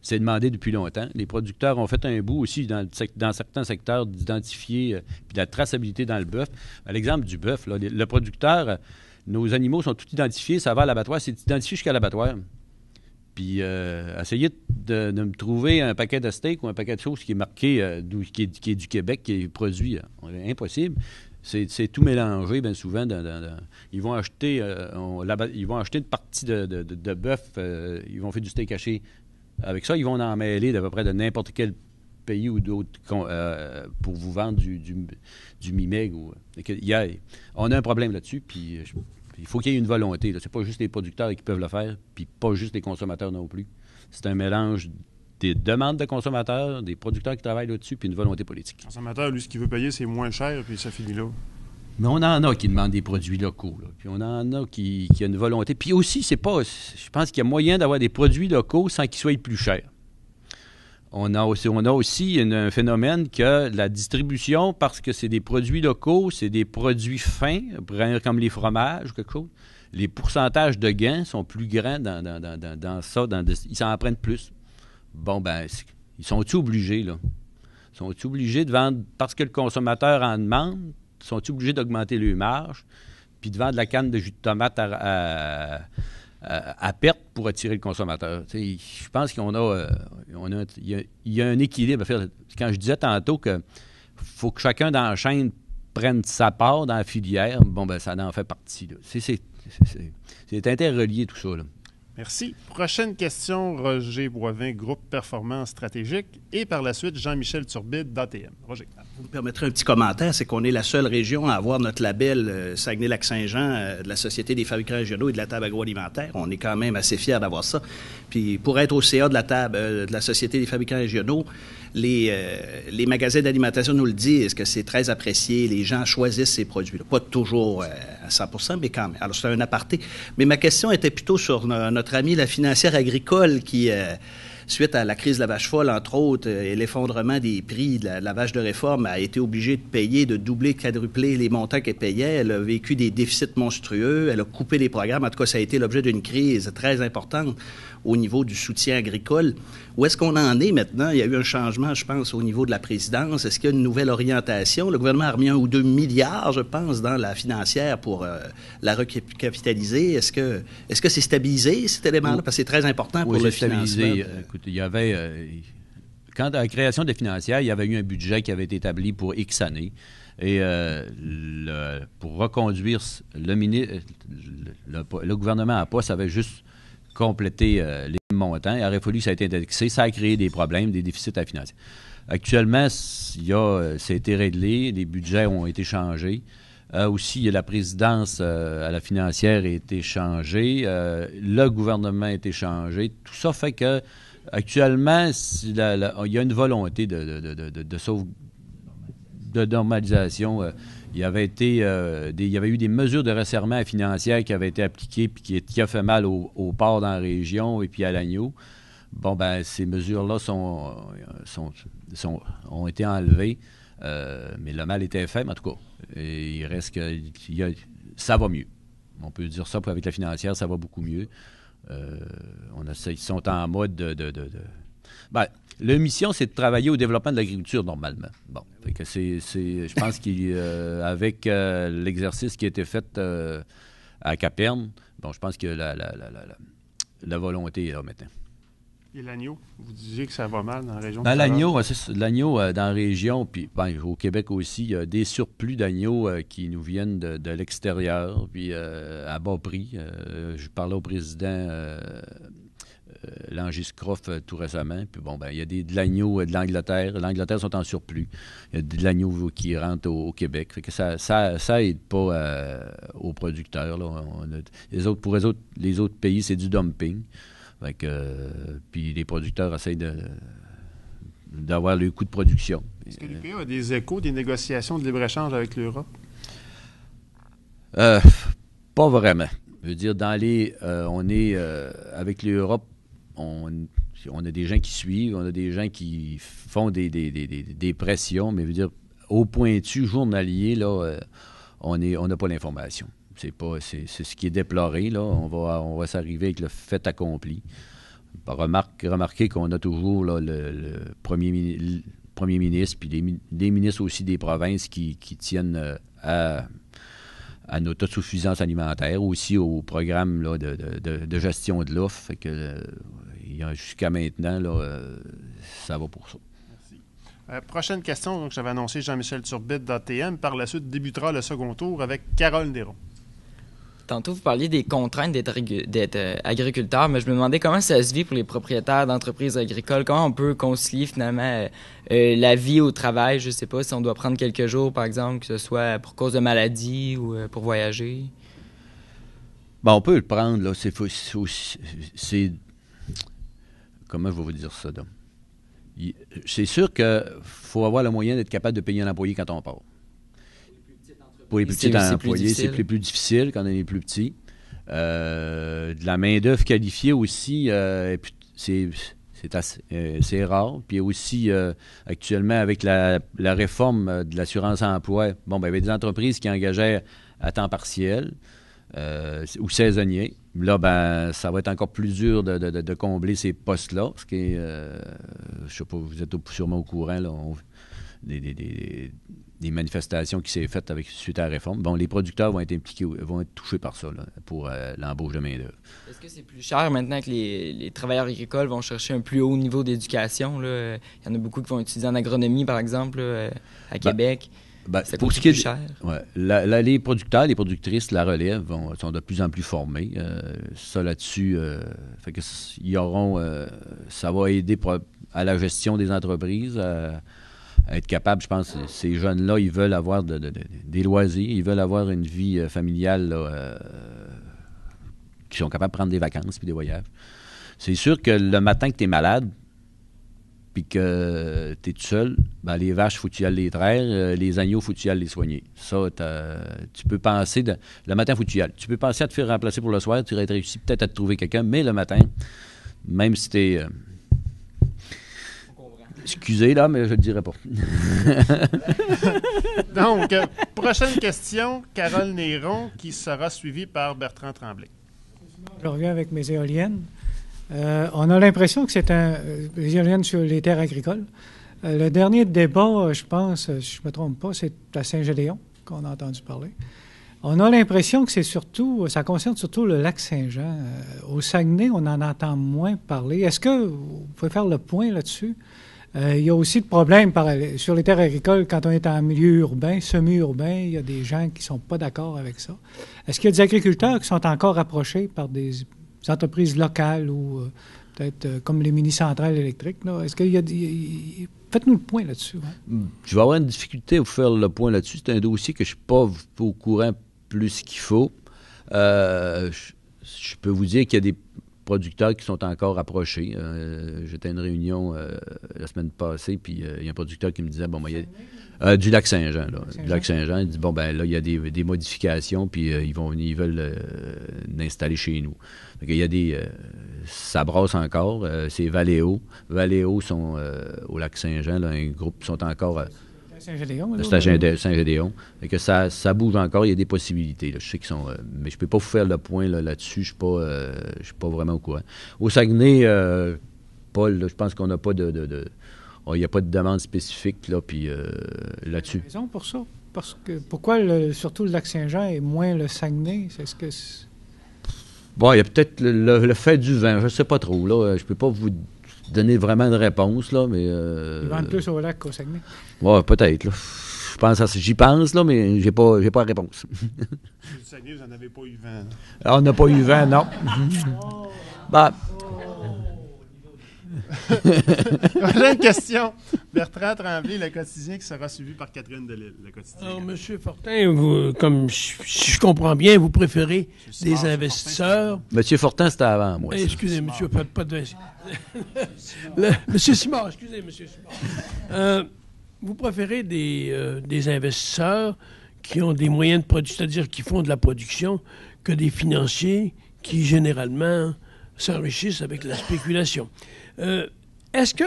c'est demandé depuis longtemps. Les producteurs ont fait un bout aussi dans certains secteurs d'identifier puis de la traçabilité dans le bœuf. À l'exemple du bœuf, là, le producteur, nos animaux sont tous identifiés, ça va à l'abattoir, c'est identifié jusqu'à l'abattoir. Puis essayer de me trouver un paquet de steak ou un paquet de choses qui est marqué, qui est du Québec, qui est produit, impossible. C'est tout mélangé, bien souvent. Ils vont acheter une partie de bœuf, ils vont faire du steak haché. Avec ça, ils vont en mêler d'à peu près de n'importe quel pays ou d'autres pour vous vendre du Mimeg. On a un problème là-dessus, puis il faut qu'il y ait une volonté. C'est pas juste les producteurs qui peuvent le faire, puis pas juste les consommateurs non plus. C'est un mélange des demandes de consommateurs, des producteurs qui travaillent là-dessus, puis une volonté politique. Le consommateur, lui, ce qu'il veut payer, c'est moins cher, puis ça finit là. Mais on en a qui demandent des produits locaux, là. Puis on en a qui ont une volonté. Puis aussi, je pense qu'il y a moyen d'avoir des produits locaux sans qu'ils soient plus chers. On a aussi un phénomène que la distribution, parce que c'est des produits locaux, c'est des produits fins, comme les fromages ou quelque chose, les pourcentages de gains sont plus grands dans ça. Ils s'en prennent plus. Bon, ben, ils sont-ils obligés, là? Sont-ils obligés de vendre, parce que le consommateur en demande, sont-ils obligés d'augmenter leurs marges, puis de vendre la canne de jus de tomate à perte pour attirer le consommateur? T'sais, je pense qu'il y a un équilibre à faire. Quand je disais tantôt qu'il faut que chacun dans la chaîne prenne sa part dans la filière, bon, ben, ça en fait partie, là. C'est interrelié, tout ça, là. Merci. Prochaine question, Roger Boivin, Groupe Performance Stratégique, et par la suite, Jean-Michel Turbide d'ATM. Roger. Vous me permettrez un petit commentaire, c'est qu'on est la seule région à avoir notre label Saguenay-Lac-Saint-Jean de la Société des fabricants régionaux et de la table agroalimentaire. On est quand même assez fiers d'avoir ça. Puis pour être au CA de la table de la Société des fabricants régionaux, les magasins d'alimentation nous le disent que c'est très apprécié. Les gens choisissent ces produits-là. Pas toujours à 100%, mais quand même. Alors, c'est un aparté. Mais ma question était plutôt sur notre amie la financière agricole qui, suite à la crise de la vache folle, entre autres, et l'effondrement des prix de la vache de réforme, a été obligée de payer, de doubler, quadrupler les montants qu'elle payait. Elle a vécu des déficits monstrueux. Elle a coupé les programmes. En tout cas, ça a été l'objet d'une crise très importante au niveau du soutien agricole. Où est-ce qu'on en est maintenant? Il y a eu un changement, je pense, au niveau de la présidence. Est-ce qu'il y a une nouvelle orientation? Le gouvernement a remis 1 ou 2 milliards, je pense, dans la financière pour la recapitaliser. Est-ce que c'est stabilisé, cet élément-là? Parce que c'est très important pour le financement. Écoute, il y avait... quand à la création des financières, il y avait eu un budget qui avait été établi pour X années. Et pour reconduire, le gouvernement à pas, ça avait juste compléter les montants. Il aurait fallu que ça ait été indexé. Ça a créé des problèmes, des déficits à financer. Actuellement, ça a été réglé. Les budgets ont été changés. Aussi, la présidence à la financière a été changée. Le gouvernement a été changé. Tout ça fait que actuellement, il y a une volonté de normalisation. Il y avait eu des mesures de resserrement financier qui avaient été appliquées et qui a fait mal au porc dans la région et puis à l'agneau. Bon, ben ces mesures-là ont été enlevées, mais le mal était fait, mais en tout cas. Et il reste que ça va mieux. On peut dire ça, avec la financière, ça va beaucoup mieux. Ils sont en mode Ben, la mission, c'est de travailler au développement de l'agriculture, normalement. Bon, fait que je pense qu'avec l'exercice qui a été fait à Caperne, bon, je pense que la volonté est là maintenant. Et l'agneau? Vous disiez que ça va mal dans la région? Ben, l'agneau dans la région, puis au Québec aussi, il y a des surplus d'agneaux qui nous viennent de l'extérieur, puis à bas prix. Je parlais au président Langis Croft tout récemment. Puis bon, ben, il y a de l'agneau de l'Angleterre. L'Angleterre sont en surplus. Il y a de l'agneau qui rentre au Québec. Fait que ça aide pas aux producteurs, là. Pour les autres pays, c'est du dumping. Fait que, puis les producteurs essayent d'avoir le coût de production. Est-ce que l'UPA a des échos des négociations de libre-échange avec l'Europe? Pas vraiment. Je veux dire, on est avec l'Europe, on a des gens qui suivent, on a des gens qui font des pressions, mais je veux dire, au pointu journalier, là, on n'a pas l'information. C'est ce qui est déploré, là. On va s'arriver avec le fait accompli. remarquez qu'on a toujours là, le premier ministre, puis des ministres aussi des provinces qui tiennent à notre autosuffisance alimentaire, aussi au programme là, de gestion de l'offre. Fait que jusqu'à maintenant, là, ça va pour ça. Merci. Prochaine question. Donc, j'avais annoncé Jean-Michel Turbide d'ATM. Par la suite, débutera le second tour avec Carole Néron. Tantôt, vous parliez des contraintes d'être agriculteur, mais je me demandais comment ça se vit pour les propriétaires d'entreprises agricoles. Comment on peut concilier finalement la vie au travail? Je ne sais pas si on doit prendre quelques jours, par exemple, que ce soit pour cause de maladie ou pour voyager. Bon, on peut le prendre, là. C'est comment je vais vous dire ça, donc? C'est sûr qu'il faut avoir le moyen d'être capable de payer un employé quand on part. Pour les plus petits employés, c'est plus difficile quand on est plus petits. De la main-d'œuvre qualifiée aussi, c'est rare. Puis aussi, actuellement, avec la réforme de l'assurance-emploi, bon, ben, il y avait des entreprises qui engageaient à temps partiel ou saisonnier. Là, ben, ça va être encore plus dur de combler ces postes-là. Parce que, je ne sais pas, vous êtes sûrement au courant, là, des manifestations qui s'est faites suite à la réforme. Bon, les producteurs vont être impliqués, vont être touchés par ça là, pour l'embauche de main-d'œuvre. Est-ce que c'est plus cher maintenant que les travailleurs agricoles vont chercher un plus haut niveau d'éducation? Là? Il y en a beaucoup qui vont étudier en agronomie, par exemple, là, à Québec. Ça coûte plus cher. Ouais, les producteurs, les productrices, la relève sont de plus en plus formés. Ça là-dessus, fait que ils auront, ça va aider à la gestion des entreprises, à être capable, je pense, ces jeunes-là, ils veulent avoir des loisirs, ils veulent avoir une vie familiale là, qui sont capables de prendre des vacances puis des voyages. C'est sûr que le matin que tu es malade puis que tu es tout seul, ben, les vaches, il faut que tu y ailles les traire, les agneaux, il faut que tu y ailles les soigner. Ça, tu peux penser, le matin, il faut que tu y ailles. Tu peux penser à te faire remplacer pour le soir, tu aurais réussi peut-être à te trouver quelqu'un, mais le matin, même si tu es... excusez, là, mais je ne le dirai pas. Donc, prochaine question, Carole Néron, qui sera suivie par Bertrand Tremblay. Je reviens avec mes éoliennes. On a l'impression que c'est les éoliennes sur les terres agricoles. Le dernier débat, je pense, si je ne me trompe pas, c'est à Saint-Gédéon qu'on a entendu parler. On a l'impression que ça concerne surtout le lac Saint-Jean. Au Saguenay, on en entend moins parler. Est-ce que vous pouvez faire le point là-dessus? Il y a aussi de problèmes sur les terres agricoles quand on est en milieu urbain, semi-urbain. Il y a des gens qui ne sont pas d'accord avec ça. Est-ce qu'il y a des agriculteurs qui sont encore approchés par des entreprises locales ou peut-être comme les mini-centrales électriques? Là? Est-ce qu'il y a faites-nous le point là-dessus. Ouais. Je vais avoir une difficulté à vous faire le point là-dessus. C'est un dossier que je ne suis pas au courant plus qu'il faut. Je peux vous dire qu'il y a des producteurs qui sont encore approchés. J'étais à une réunion la semaine passée, puis il y a un producteur qui me disait, bon, il y a du lac Saint-Jean. Du lac Saint-Jean, il dit, bon, ben là, il y a des modifications, puis ils veulent l'installer chez nous. Donc, il y a ça brasse encore. C'est Valeo. Valeo sont au lac Saint-Jean, là, un groupe sont encore... Saint-Gédéon. C'est à Saint-Gédéon. Que ça bouge encore, il y a des possibilités. Là. Je sais qu'ils sont. Mais je ne peux pas vous faire le point là-dessus. Je ne suis pas vraiment au courant. Au Saguenay, Paul, là, je pense qu'on n'a pas il n'y a pas de demande spécifique là, puis, là-dessus. Il y a raison pour ça. Parce que pourquoi surtout le lac Saint-Jean et moins le Saguenay? Bon, il y a peut-être le fait du vent. Je ne sais pas trop. Là. Je ne peux pas vous donner vraiment de réponse, là, mais... Ils vendent plus au lac qu'au Saguenay. Oui, peut-être, là. J'y pense, là, mais j'ai pas la réponse. Du Saguenay, vous n'en avez pas eu vent. Alors, on n'a pas eu vent, non. Bah. Prochaine question. Bertrand Tremblay, Le Quotidien, qui sera suivi par Catherine Delisle, Le Quotidien. Alors, M. Fortin, vous, si je comprends bien, vous préférez des investisseurs... M. Fortin, c'était avant, moi. Excusez, monsieur, pas de... M. Simard, excusez, M. Simard. Vous préférez des investisseurs qui ont des moyens de production, c'est-à-dire qui font de la production, que des financiers qui, généralement, s'enrichissent avec la spéculation. Est-ce que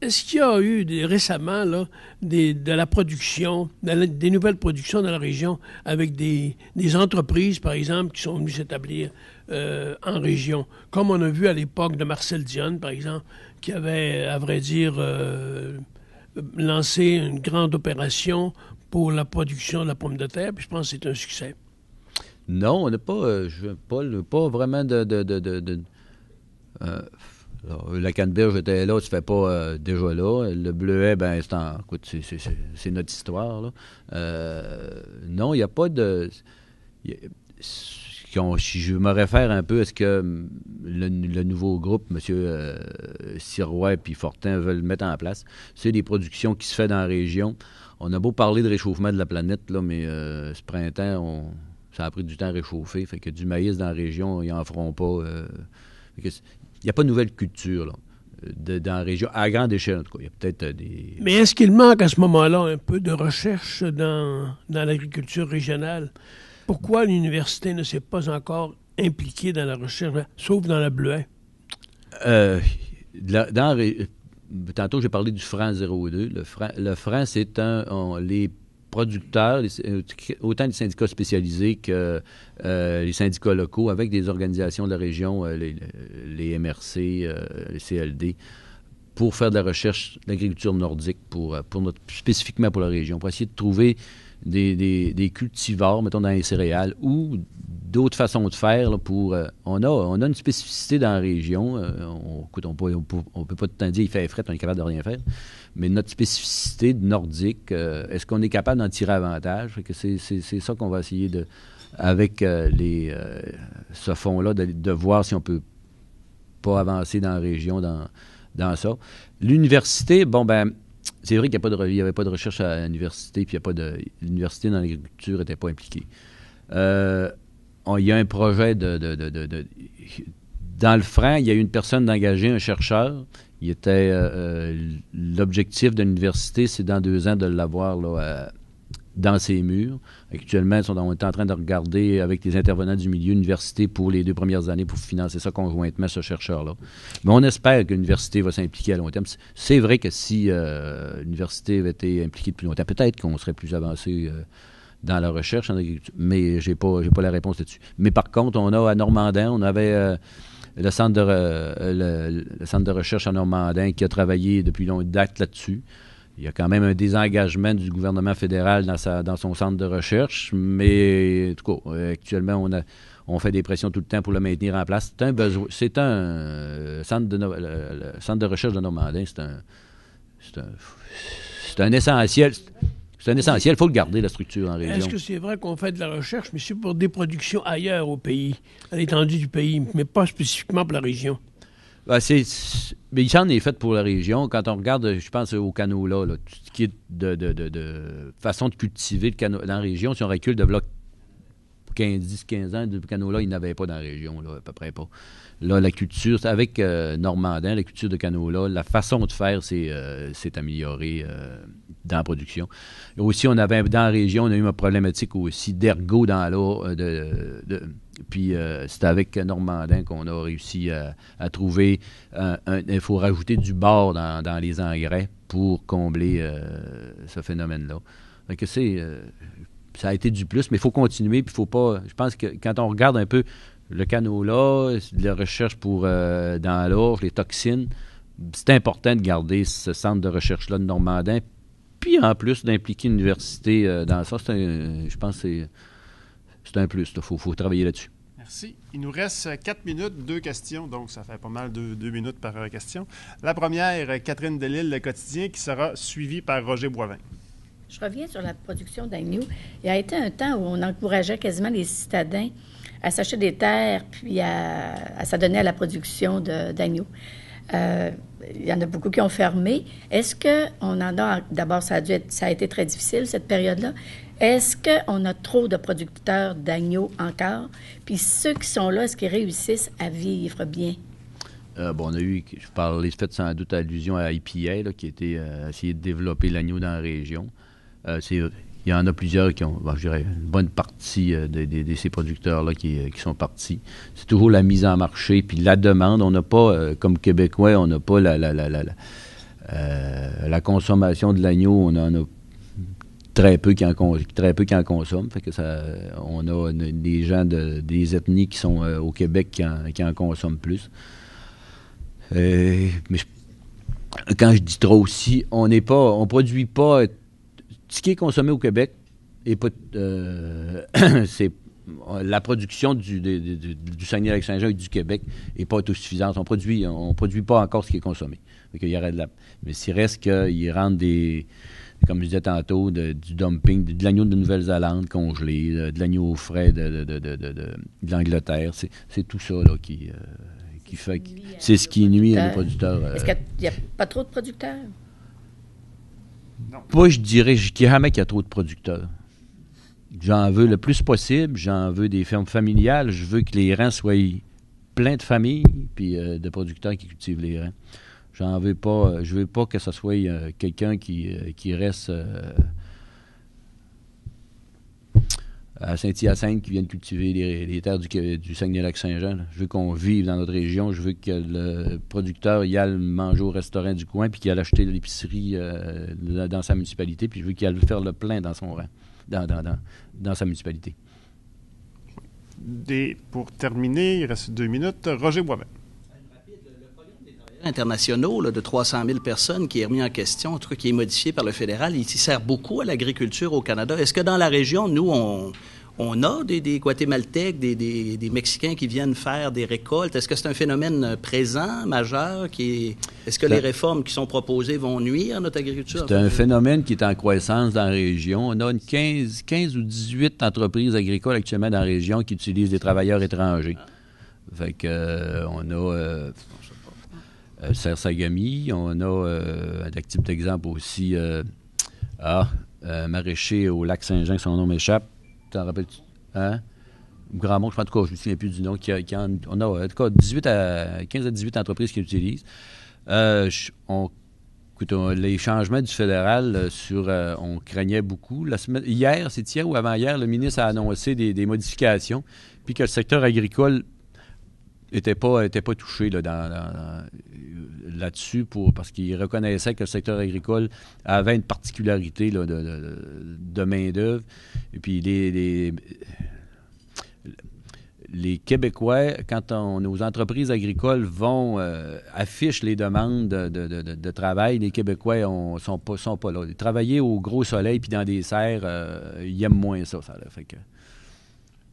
Est-ce qu'il y a eu récemment là, de la production, des nouvelles productions dans la région avec des entreprises, par exemple, qui sont venues s'établir en région, comme on a vu à l'époque de Marcel Dionne, par exemple, qui avait, à vrai dire, lancé une grande opération pour la production de la pomme de terre, puis je pense que c'est un succès. Non, on n'a pas, Paul, pas vraiment la canneberge était là, tu ne fais pas déjà là. Le bleuet, ben écoute, c'est notre histoire. Là. Non, il n'y a pas de... si je me réfère un peu à ce que le nouveau groupe, M. Sirois et Fortin, veulent mettre en place, c'est des productions qui se font dans la région. On a beau parler de réchauffement de la planète, là, mais ce printemps, ça a pris du temps à réchauffer. Fait que du maïs dans la région, ils n'en feront pas. Il n'y a pas de nouvelle culture là, dans la région, à grande échelle en tout cas. Il y a peut-être des... Mais est-ce qu'il manque à ce moment-là un peu de recherche dans l'agriculture régionale? Pourquoi l'université ne s'est pas encore impliquée dans la recherche, sauf dans la bleuet? Tantôt, j'ai parlé du franc 02. Le franc, c'est les producteurs, autant les syndicats spécialisés que les syndicats locaux, avec des organisations de la région, les MRC, les CLD, pour faire de la recherche d'agriculture nordique, spécifiquement pour la région, pour essayer de trouver des cultivars, mettons, dans les céréales, ou d'autres façons de faire. Là, on a une spécificité dans la région. On ne peut pas tout le temps dire il fait fret, on est capable de rien faire. Mais notre spécificité nordique, est-ce qu'on est capable d'en tirer avantage? Fait que c'est ça qu'on va essayer avec ce fonds-là, de voir si on peut pas avancer dans la région dans ça. L'université, c'est vrai qu'il n'y avait pas de recherche à l'université, puis l'université dans l'agriculture n'était pas impliquée. Il y a un projet dans le franc, il y a eu une personne d'engager, un chercheur. L'objectif de l'université, c'est dans 2 ans de l'avoir là, dans ses murs. Actuellement, on est en train de regarder avec les intervenants du milieu université pour les 2 premières années pour financer ça conjointement, ce chercheur-là. Mais on espère que l'université va s'impliquer à long terme. C'est vrai que si l'université avait été impliquée depuis longtemps, peut-être qu'on serait plus avancé dans la recherche en agriculture, mais j'ai pas la réponse là-dessus. Mais par contre, on a à Normandin, on avait... le centre de recherche à Normandin qui a travaillé depuis longue date là-dessus. Il y a quand même un désengagement du gouvernement fédéral dans son centre de recherche, mais en tout cas, actuellement, on fait des pressions tout le temps pour le maintenir en place. C'est un centre le centre de recherche de Normandin, c'est un essentiel. C'est un essentiel, il faut le garder, la structure en région. Est-ce que c'est vrai qu'on fait de la recherche, mais c'est pour des productions ailleurs au pays, à l'étendue du pays, mais pas spécifiquement pour la région? Mais il s'en est fait pour la région. Quand on regarde, je pense au canola, là, tout ce qui est de façon de cultiver le canola dans la région, si on recule de 10-15 ans, du canola, il n'y en avait pas dans la région, là, à peu près pas. Là, la culture, avec Normandin, la culture de canola, la façon de faire s'est améliorée dans la production. Et aussi, dans la région, on a eu une problématique aussi d'ergot dans l'eau. Puis c'était avec Normandin qu'on a réussi à trouver il faut rajouter du bord dans les engrais pour combler ce phénomène-là. Donc ça a été du plus, mais il faut continuer. Puis faut pas. Je pense que quand on regarde un peu le canola, la recherche dans l'eau, les toxines, c'est important de garder ce centre de recherche-là de Normandin. Puis en plus d'impliquer l'université dans ça, je pense que c'est un plus. Il faut travailler là-dessus. Merci. Il nous reste 4 minutes, 2 questions, donc ça fait pas mal 2 minutes par question. La première, Catherine Delisle, Le Quotidien, qui sera suivie par Roger Boivin. Je reviens sur la production d'agneaux. Il y a été un temps où on encourageait quasiment les citadins à s'acheter des terres puis à s'adonner à la production d'agneaux. Il y en a beaucoup qui ont fermé. Est-ce qu'on en a... D'abord, ça a été très difficile, cette période-là. Est-ce qu'on a trop de producteurs d'agneaux encore? Puis ceux qui sont là, est-ce qu'ils réussissent à vivre bien? On a eu... Je parlais, fait sans doute allusion à IPA, là, qui a été essayé de développer l'agneau dans la région. Il y en a plusieurs qui ont, je dirais, une bonne partie de ces producteurs-là qui sont partis. C'est toujours la mise en marché, puis la demande. On n'a pas, comme Québécois, on n'a pas La consommation de l'agneau, on en a très peu qui en consomment. Fait que on a des gens des ethnies qui sont au Québec qui en consomment plus. Mais quand je dis trop aussi, on produit pas ce qui est consommé au Québec et pas c'est la production du Saguenay-Lac-Saint-Jean et du Québec n'est pas autosuffisante. On produit pas encore ce qui est consommé. Il y aurait mais s'il reste qu'il rentre comme je disais tantôt, du dumping, de l'agneau de Nouvelle-Zélande congelé, de l'agneau frais de l'Angleterre, c'est tout ça là, qui fait que c'est ce qui nuit à nos producteurs. Est-ce qu'il n'y a pas trop de producteurs? Non. Pas, je dirais jamais qu'il y a trop de producteurs. J'en veux le plus possible, j'en veux des fermes familiales, je veux que les rangs soient pleins de familles puis de producteurs qui cultivent les rangs. J'en veux pas, je veux pas que ce soit quelqu'un qui reste à Saint-Hyacinthe qui vienne cultiver les terres du Saguenay-Lac-Saint-Jean. Je veux qu'on vive dans notre région, je veux que le producteur y aille manger au restaurant du coin puis qu'il aille acheter de l'épicerie dans sa municipalité, puis je veux qu'il aille faire le plein dans son rang. Dans sa municipalité. Pour terminer, il reste 2 minutes. Roger Boivin. Le programme des travailleurs internationaux là, de 300 000 personnes qui est remis en question, en tout cas qui est modifié par le fédéral, il sert beaucoup à l'agriculture au Canada. Est-ce que dans la région, nous, on a des Guatémaltèques, des Mexicains qui viennent faire des récoltes? Est-ce que c'est un phénomène présent, majeur? Est-ce que les réformes qui sont proposées vont nuire à notre agriculture? C'est un phénomène qui est en croissance dans la région. On a 15 ou 18 entreprises agricoles actuellement dans la région qui utilisent des travailleurs étrangers. Fait que, on a Serre-Sagami, on a, d'actifs d'exemple aussi, maraîcher au Lac-Saint-Jean, son nom m'échappe. T'en rappelles-tu? Hein? Grandmont, en tout cas, je ne me souviens plus du nom. On a en tout cas 15 à 18 entreprises qui l'utilisent. Les changements du fédéral, on craignait beaucoup. Hier ou avant-hier, le ministre a annoncé des modifications, puis que le secteur agricole n'était pas touché là-dessus parce qu'il reconnaissait que le secteur agricole avait une particularité là, de main-d'œuvre. Et puis les Québécois, quand nos entreprises agricoles affichent les demandes de travail, les Québécois sont pas là. Travailler au gros soleil puis dans des serres, ils aiment moins ça. Fait que...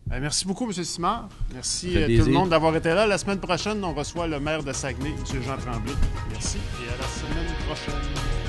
Merci beaucoup, M. Simard. Merci à tout le monde d'avoir été là. La semaine prochaine, on reçoit le maire de Saguenay, M. Jean Tremblay. Merci et à la semaine prochaine.